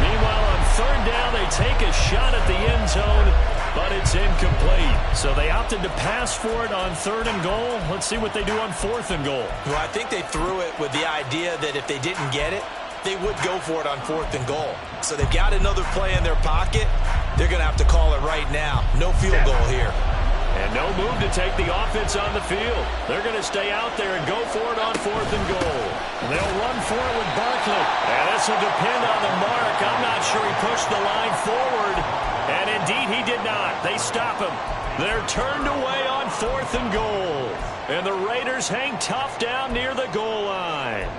Meanwhile, on 3rd down, they take a shot at the end zone, but it's incomplete. So they opted to pass for it on 3rd and goal. Let's see what they do on 4th and goal. Well, I think they threw it with the idea that if they didn't get it, they would go for it on 4th and goal. So they've got another play in their pocket. They're going to have to call it right now. No field goal here. And no move to take the offense on the field. They're going to stay out there and go for it on 4th and goal. And they'll run for it with Barkley. And this will depend on the mark. I'm not sure he pushed the line forward. And indeed, he did not. They stop him. They're turned away on 4th and goal. And the Raiders hang tough down near the goal line.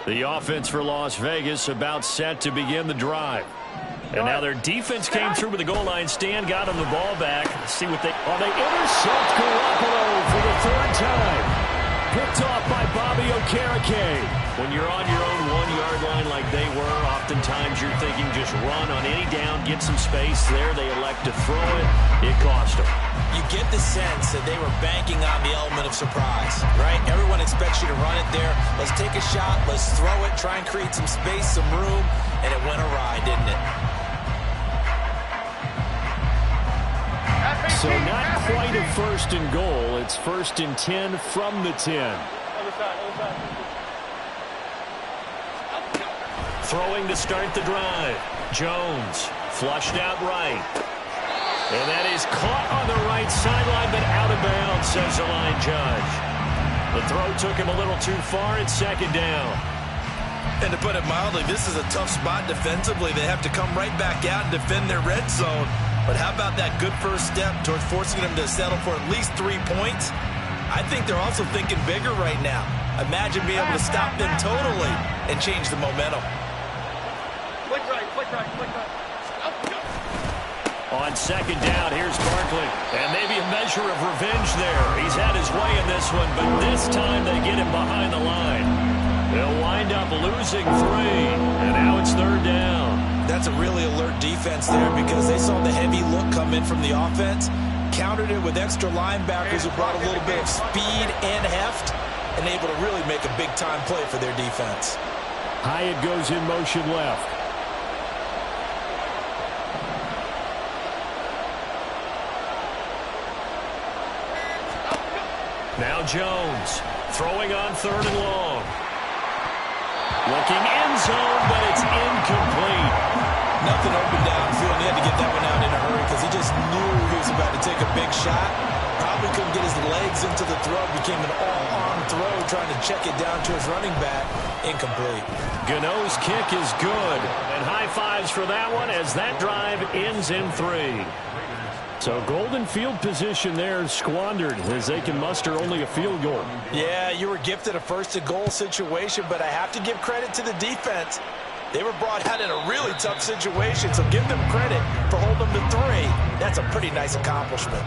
The offense for Las Vegas about set to begin the drive. And now their defense came through with the goal line stand, got them the ball back. Let's see what they... Oh, they intercept Garoppolo for the third time. Picked off by Bobby Okereke. When you're on your own 1-yard line like they were, oftentimes you're thinking just run on any down, get some space. There they elect to throw it. It cost them. You get the sense that they were banking on the element of surprise, right? Everyone expects you to run it there. Let's take a shot. Let's throw it. Try and create some space, some room. And it went awry, didn't it? So not quite a first and goal. It's 1st and 10 from the 10. Other side. Throwing to start the drive. Jones flushed out right. And that is caught on the right sideline, but out of bounds, says the line judge. The throw took him a little too far. It's 2nd down. And to put it mildly, this is a tough spot defensively. They have to come right back out and defend their red zone. But how about that good first step towards forcing them to settle for at least 3 points? I think they're also thinking bigger right now. Imagine being able to stop them totally and change the momentum. Flick right. On 2nd down, here's Barkley. And maybe a measure of revenge there. He's had his way in this one, but this time they get him behind the line. They'll wind up losing 3, and now it's 3rd down. That's a really alert defense there because they saw the heavy look come in from the offense, countered it with extra linebackers who brought a little bit of speed and heft, and able to really make a big-time play for their defense. Hyatt goes in motion left. Now Jones throwing on 3rd and long. Looking end zone, but it's incomplete. Nothing open downfield. He had to get that one out in a hurry because he just knew he was about to take a big shot. Probably couldn't get his legs into the throw. Became an all-arm throw trying to check it down to his running back. Incomplete. Gano's kick is good. And high fives for that one as that drive ends in 3. So golden field position there squandered as they can muster only a field goal. Yeah, you were gifted a first and goal situation, but I have to give credit to the defense. They were brought out in a really tough situation, so give them credit for holding them to 3. That's a pretty nice accomplishment.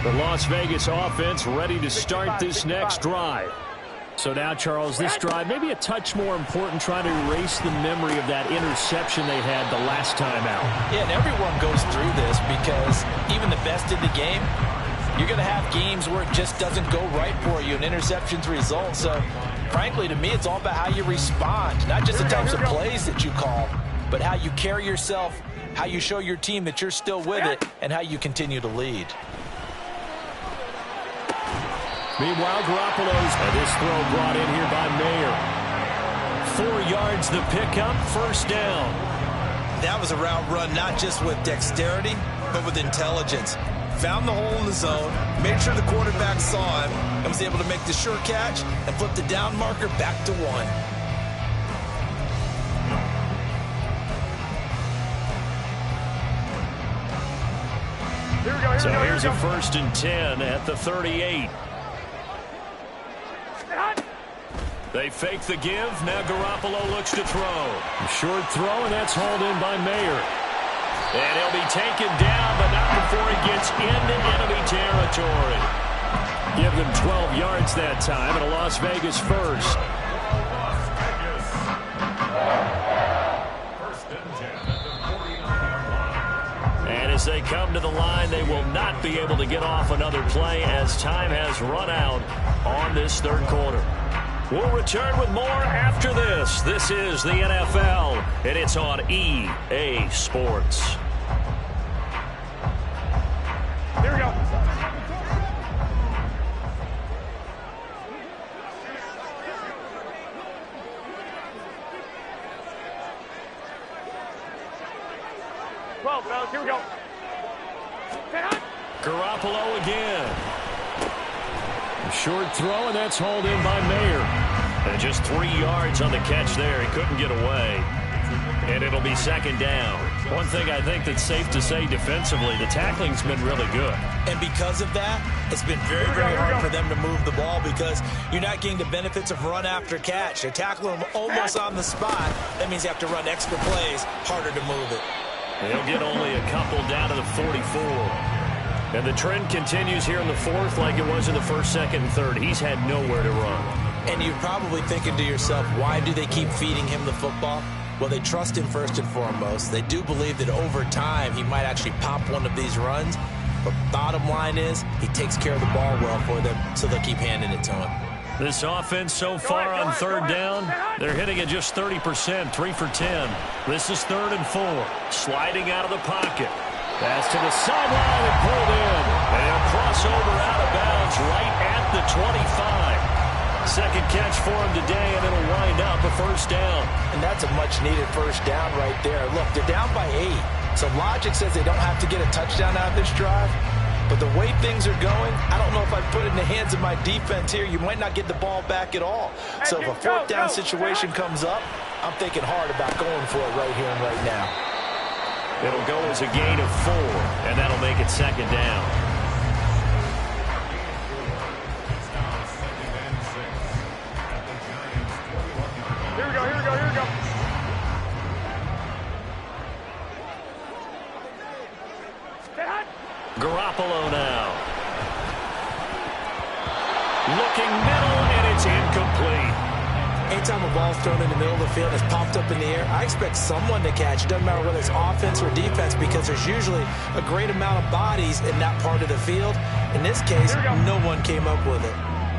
The Las Vegas offense ready to start this next drive. So now, Charles, this drive maybe a touch more important, trying to erase the memory of that interception they had the last time out. Yeah, and everyone goes through this because even the best in the game, you're going to have games where it just doesn't go right for you, and interceptions result. So, frankly, to me, it's all about how you respond, not just the types of plays that you call, but how you carry yourself, how you show your team that you're still with it, and how you continue to lead. Meanwhile, Garoppolo's this throw brought in here by Mayer. 4 yards the pickup, 1st down. That was a route run not just with dexterity, but with intelligence. Found the hole in the zone, made sure the quarterback saw him, and was able to make the sure catch and flip the down marker back to 1. So here's a 1st and 10 at the 38. They fake the give. Now Garoppolo looks to throw. Short throw, and that's hauled in by Mayer. And he'll be taken down, but not before he gets into enemy territory. Give them 12 yards that time, and a Las Vegas first. And as they come to the line, they will not be able to get off another play as time has run out on this 3rd quarter. We'll return with more after this. This is the NFL, and it's on EA Sports. Here we go. Fellas, here we go. Garoppolo again. A short throw, and that's hauled in by Mayer. And just 3 yards on the catch there. He couldn't get away. And it'll be second down. One thing I think that's safe to say defensively, the tackling's been really good. And because of that, it's been very, very hard for them to move the ball because you're not getting the benefits of run after catch. They're tackling them almost on the spot. That means you have to run extra plays, harder to move it. They'll get only a couple down to the 44. And the trend continues here in the fourth like it was in the first, second, and third. He's had nowhere to run. And you're probably thinking to yourself, why do they keep feeding him the football? Well, they trust him first and foremost. They do believe that over time he might actually pop one of these runs. But bottom line is he takes care of the ball well for them, so they'll keep handing it to him. This offense so far on third down, they're hitting at just 30%, 3 for 10. This is 3rd and 4. Sliding out of the pocket. Pass to the sideline and pulled in. And a crossover out of bounds right at the 25. Second catch for him today, and it'll wind up a first down. And that's a much-needed first down right there. Look, they're down by 8. So logic says they don't have to get a touchdown out of this drive. But the way things are going, I don't know if I put it in the hands of my defense here. You might not get the ball back at all. So if a fourth down situation comes up, I'm thinking hard about going for it right here and right now. It'll go as a gain of 4, and that'll make it second down. Here we go, here we go, here we go. Garoppolo now. Looking middle, and it's incomplete. Anytime a ball's thrown in the middle of the field and it's popped up in the air, I expect someone to catch. It doesn't matter whether it's offense or defense because there's usually a great amount of bodies in that part of the field. In this case, no one came up with it.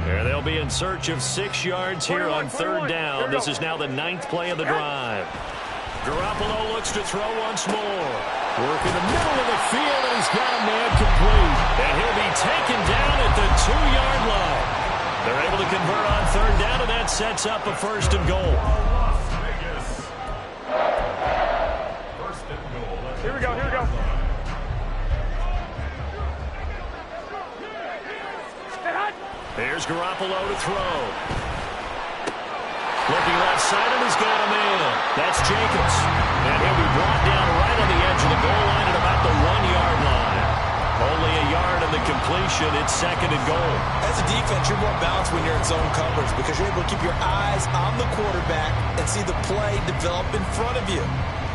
There they'll be in search of 6 yards here on third down. This is now the 9th play of the drive. Garoppolo looks to throw once more. Work in the middle of the field, and he's got a man complete. And he'll be taken down at the 2-yard line. They're able to convert on third down, and that sets up a first and goal. Here we go, here we go. Here's Garoppolo to throw. Looking left side, and he's got a man. That's Jacobs. And he'll be brought down right on the edge of the goal line at about the 1-yard line. Only a yard on the completion. It's second and goal. As a defense, you're more balanced when you're in zone coverage because you're able to keep your eyes on the quarterback and see the play develop in front of you.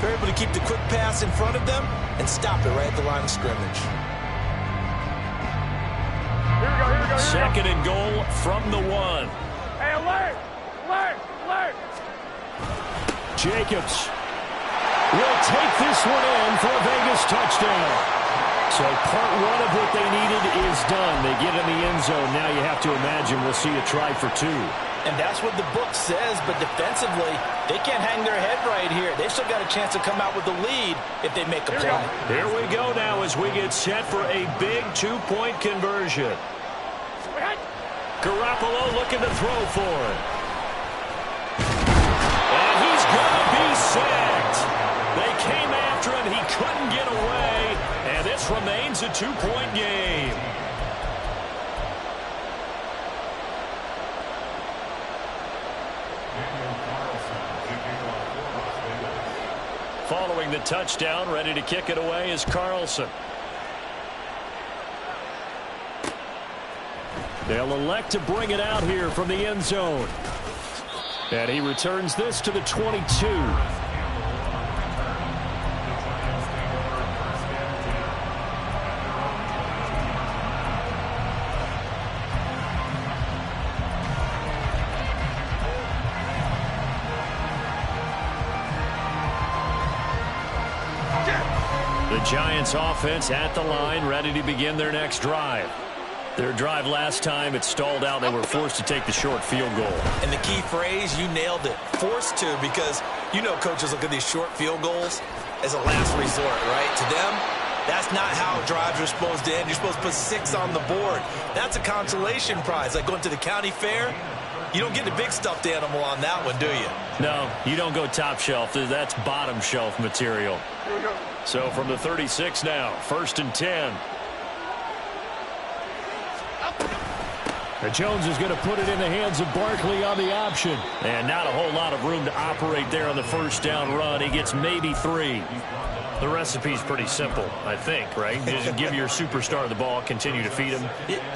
You're able to keep the quick pass in front of them and stop it right at the line of scrimmage. Here we go, here we go, here we go. Second and goal from the 1. Hey, alert! Alert! Alert! Jacobs will take this one in for a Vegas touchdown. So part one of what they needed is done. They get in the end zone. Now you have to imagine we'll see a try for 2. And that's what the book says, but defensively, they can't hang their head right here. They've still got a chance to come out with the lead if they make a play. Here we go now as we get set for a big 2-point conversion. Garoppolo looking to throw for it. And he's going to be sacked. They came after him. He couldn't get away. And this remains a 2-point game. Following the touchdown, ready to kick it away is Carlson. They'll elect to bring it out here from the end zone. And he returns this to the 22. The Giants offense at the line, ready to begin their next drive. Their drive last time, it stalled out. They were forced to take the short field goal. And the key phrase, you nailed it. Forced to, because you know coaches look at these short field goals as a last resort, right? To them, that's not how drives are supposed to end. You're supposed to put 6 on the board. That's a consolation prize. Like going to the county fair, you don't get the big stuffed animal on that one, do you? No, you don't go top shelf. That's bottom shelf material. So from the 36 now, 1st and 10. Jones is going to put it in the hands of Barkley on the option. And not a whole lot of room to operate there on the first down run. He gets maybe 3. The recipe's pretty simple, I think, right? Just give your superstar the ball, continue to feed him.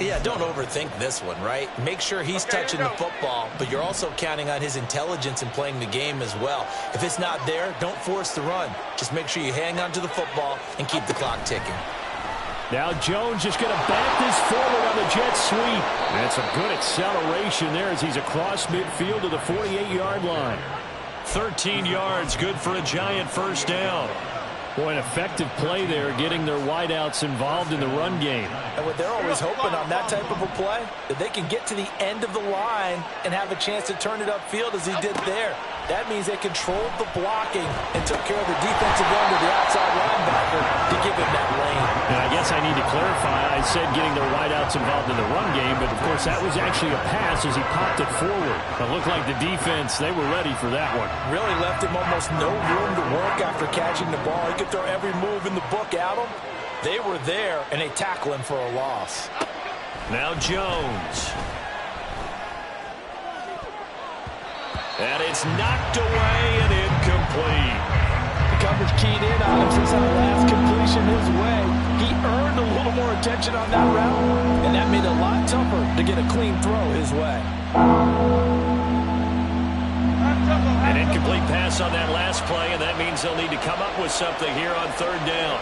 Yeah, don't overthink this one, right? Make sure he's touching the football, but you're also counting on his intelligence in playing the game as well. If it's not there, don't force the run. Just make sure you hang on to the football and keep the clock ticking. Now Jones just going to back this forward on the jet sweep. That's a good acceleration there as he's across midfield to the 48-yard line. 13 yards, good for a Giant first down. Boy, an effective play there, getting their wideouts involved in the run game. And what they're always hoping on that type of a play, that they can get to the end of the line and have a chance to turn it upfield as he did there. That means they controlled the blocking and took care of the defensive end of the outside linebacker to give him that lane. And I guess I need to clarify, I said getting their wideouts involved in the run game, but of course that was actually a pass as he popped it forward. It looked like the defense, they were ready for that one. Really left him almost no room to work after catching the ball. He could throw every move in the book at him. They were there, and they tackle him for a loss. Now Jones. And it's knocked away and incomplete. The coverage keyed in on him since that last completion his way. He earned a little more attention on that route, and that made it a lot tougher to get a clean throw his way. An incomplete pass on that last play, and that means they'll need to come up with something here on third down.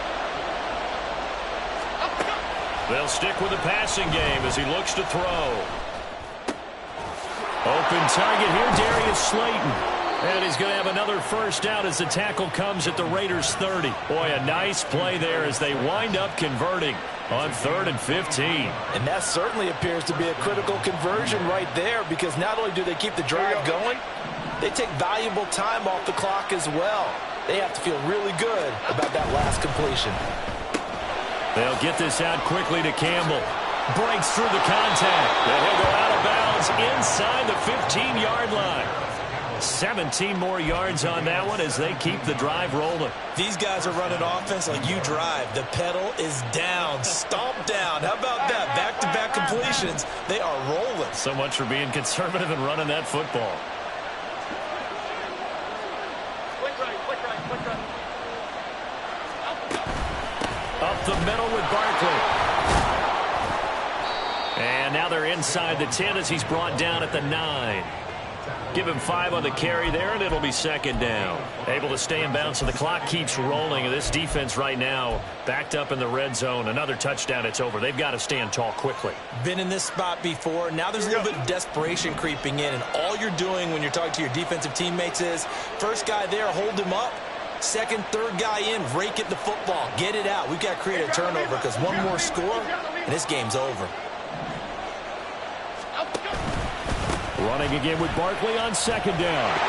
They'll stick with the passing game as he looks to throw. Open target here, Darius Slayton. And he's going to have another first down as the tackle comes at the Raiders' 30. Boy, a nice play there as they wind up converting on 3rd and 15. And that certainly appears to be a critical conversion right there, because not only do they keep the drive going, they take valuable time off the clock as well. They have to feel really good about that last completion. They'll get this out quickly to Campbell. Breaks through the contact. And he'll go out of bounds inside the 15-yard line. 17 more yards on that one as they keep the drive rolling. These guys are running offense like you drive. The pedal is down, stomp down. How about that? Back-to-back completions. They are rolling. So much for being conservative and running that football. Quick right. Up the middle with Barkley. And now they're inside the 10 as he's brought down at the 9. Give him 5 on the carry there, and it'll be second down. Able to stay in bounds, so the clock keeps rolling. And this defense right now backed up in the red zone. Another touchdown, it's over. They've got to stand tall quickly. Been in this spot before. Now there's a little bit of desperation creeping in, and all you're doing when you're talking to your defensive teammates is, first guy there, hold him up. Second, third guy in, rake it the football. Get it out. We've got to create a turnover because one more score, and this game's over. Running again with Barkley on second down.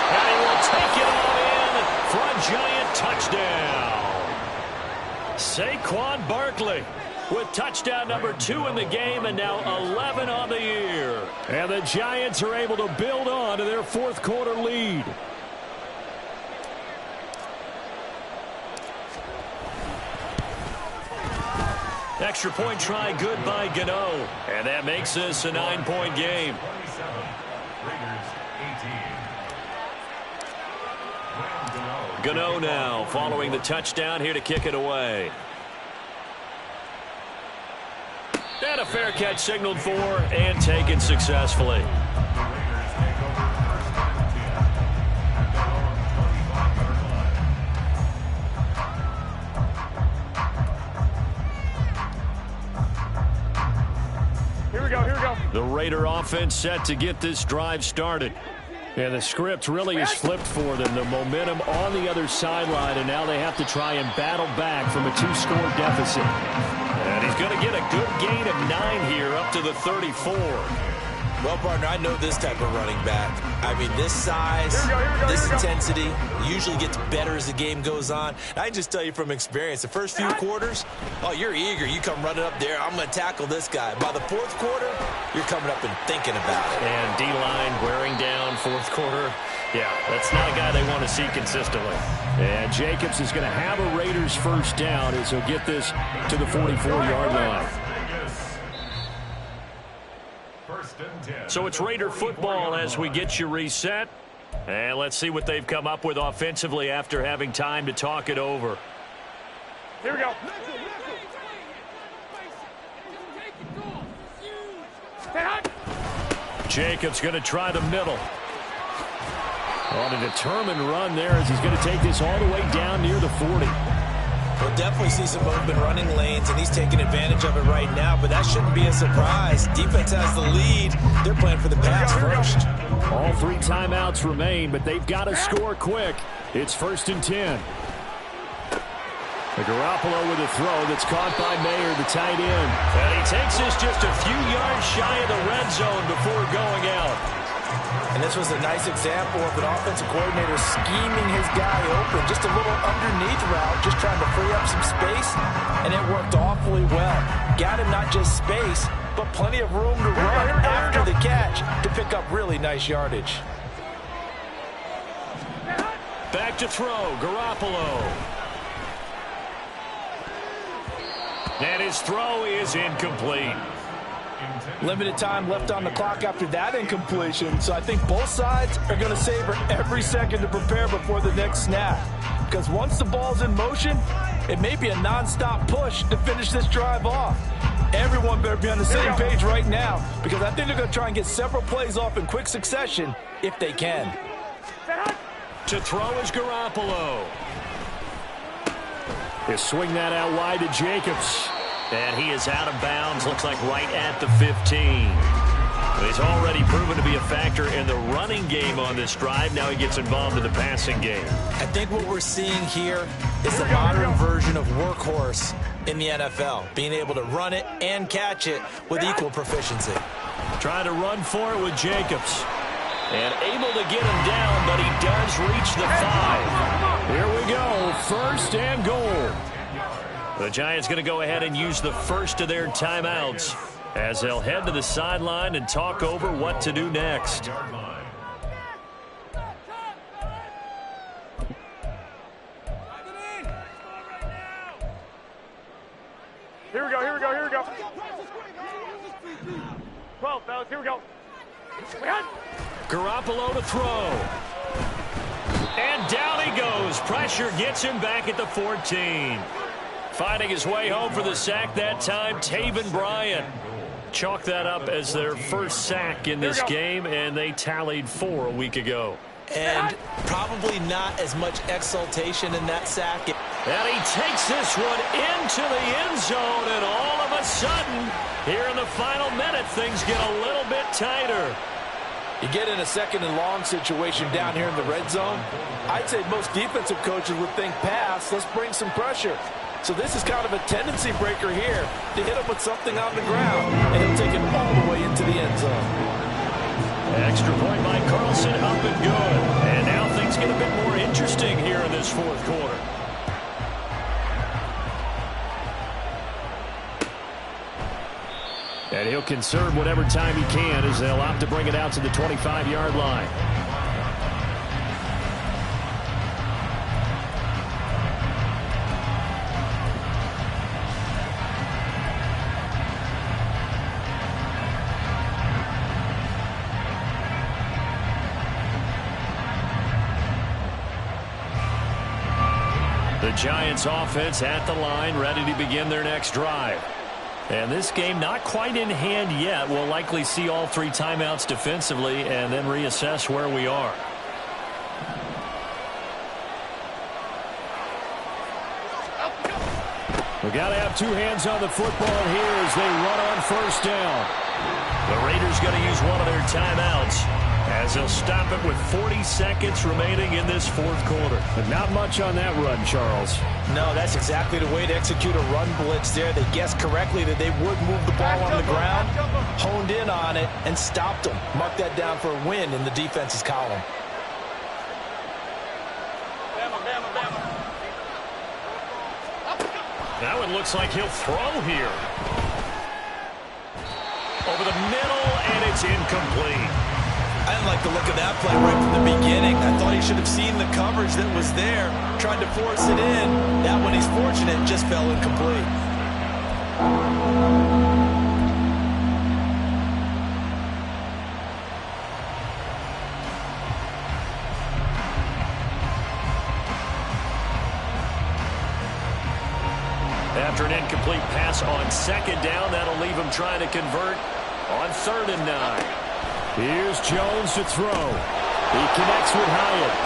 And he will take it all in for a Giant touchdown. Saquon Barkley with touchdown number 2 in the game, and now 11 on the year. And the Giants are able to build on to their fourth quarter lead. Extra point try good by Gano. And that makes this a 9-point game. Gano now following the touchdown here to kick it away. And a fair catch signaled for and taken successfully. Here we go. The Raider offense set to get this drive started. Yeah, the script really is flipped for them. The momentum on the other sideline, and now they have to try and battle back from a 2-score deficit. And he's going to get a good gain of 9 here up to the 34. Well, partner, I know this type of running back. I mean, this size, this intensity usually gets better as the game goes on. I can just tell you from experience, the first few quarters, oh, you're eager. You come running up there, I'm going to tackle this guy. By the fourth quarter, you're coming up and thinking about it. And D-line wearing down fourth quarter. Yeah, that's not a guy they want to see consistently. And Jacobs is going to have a Raiders first down as he'll get this to the 44-yard line. So it's Raider football as we get you reset. And let's see what they've come up with offensively after having time to talk it over. Here we go. Jacobs going to try the middle. On a determined run there as he's going to take this all the way down near the 40. We'll definitely see some open running lanes, and he's taking advantage of it right now, but that shouldn't be a surprise. Defense has the lead. They're playing for the pass first. All 3 timeouts remain, but they've got to score quick. It's 1st and 10. Garoppolo with a throw that's caught by Mayer, the tight end. And he takes this just a few yards shy of the red zone before going out. And this was a nice example of an offensive coordinator scheming his guy open. Just a little underneath route, just trying to free up some space, and it worked awfully well. Got him not just space, but plenty of room to run after the catch to pick up really nice yardage. Back to throw, Garoppolo. And his throw is incomplete. Limited time left on the clock after that incompletion, so I think both sides are going to savor every second to prepare before the next snap. Because once the ball's in motion, it may be a non-stop push to finish this drive off. Everyone better be on the same page right now, because I think they're going to try and get several plays off in quick succession if they can. To throw is Garoppolo. He'll swing that out wide to Jacobs. And he is out of bounds, looks like right at the 15. He's already proven to be a factor in the running game on this drive. Now he gets involved in the passing game. I think what we're seeing here is the modern version of workhorse in the NFL, being able to run it and catch it with equal proficiency. Trying to run for it with Jacobs. And able to get him down, but he does reach the 5. Here we go, 1st and goal. The Giants going to go ahead and use the first of their timeouts as they'll head to the sideline and talk over what to do next. Here we go, here we go, here we go. 12, fellas, here we go. Garoppolo to throw. And down he goes. Pressure gets him back at the 14. Finding his way home for the sack that time, Taven Bryan. Chalk that up as their first sack in this game, and they tallied 4 a week ago. And probably not as much exultation in that sack. And he takes this one into the end zone, and all of a sudden, here in the final minute, things get a little bit tighter. You get in a 2nd and long situation down here in the red zone, I'd say most defensive coaches would think pass, let's bring some pressure. So this is kind of a tendency breaker here to hit him with something on the ground, and he'll take it all the way into the end zone. Extra point by Carlson, up and good. And now things get a bit more interesting here in this 4th quarter. And he'll conserve whatever time he can as they'll opt to bring it out to the 25-yard line. The Giants offense at the line, ready to begin their next drive. And this game not quite in hand yet. We'll likely see all 3 timeouts defensively and then reassess where we are. We've got to have 2 hands on the football here as they run on 1st down. The Raiders going to use one of their timeouts as they'll stop it with 40 seconds remaining in this 4th quarter. But not much on that run, Charles. No, that's exactly the way to execute a run blitz there. They guessed correctly that they would move the ball on the ground, honed in on it, and stopped them. Mark that down for a win in the defense's column. Now it looks like he'll throw here. Over the middle, and it's incomplete. I didn't like the look of that play right from the beginning. I thought he should have seen the coverage that was there, tried to force it in. That one, he's fortunate, just fell incomplete. After an incomplete pass on second down, that'll leave him trying to convert on 3rd and 9. Here's Jones to throw. He connects with Hyatt.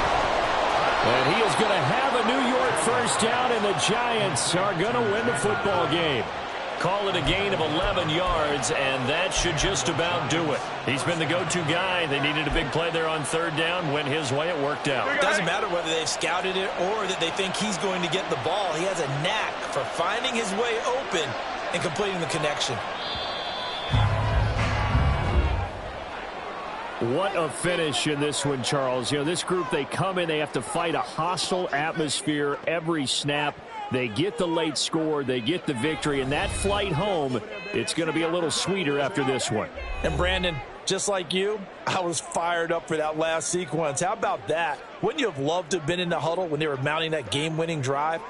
And he is going to have a New York first down, and the Giants are going to win the football game. Call it a gain of 11 yards, and that should just about do it. He's been the go-to guy. They needed a big play there on 3rd down. Went his way. It worked out. It doesn't matter whether they've scouted it or that they think he's going to get the ball. He has a knack for finding his way open and completing the connection. What a finish in this one, Charles. You know, this group, they come in, they have to fight a hostile atmosphere every snap. They get the late score, they get the victory, and that flight home, it's going to be a little sweeter after this one. And Brandon, just like you, I was fired up for that last sequence. How about that? Wouldn't you have loved to have been in the huddle when they were mounting that game-winning drive?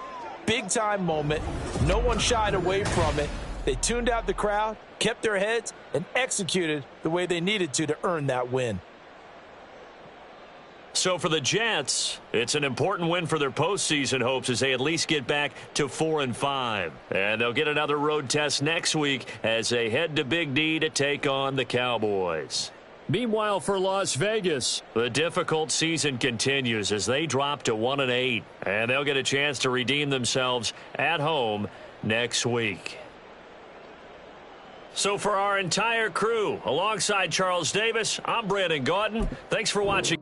Big-time moment. No one shied away from it. They tuned out the crowd, kept their heads, and executed the way they needed to earn that win. So for the Jets, it's an important win for their postseason hopes as they at least get back to 4-5. And they'll get another road test next week as they head to Big D to take on the Cowboys. Meanwhile, for Las Vegas, the difficult season continues as they drop to 1-8. And they'll get a chance to redeem themselves at home next week. So for our entire crew, alongside Charles Davis, I'm Brandon Gaudin. Thanks for watching.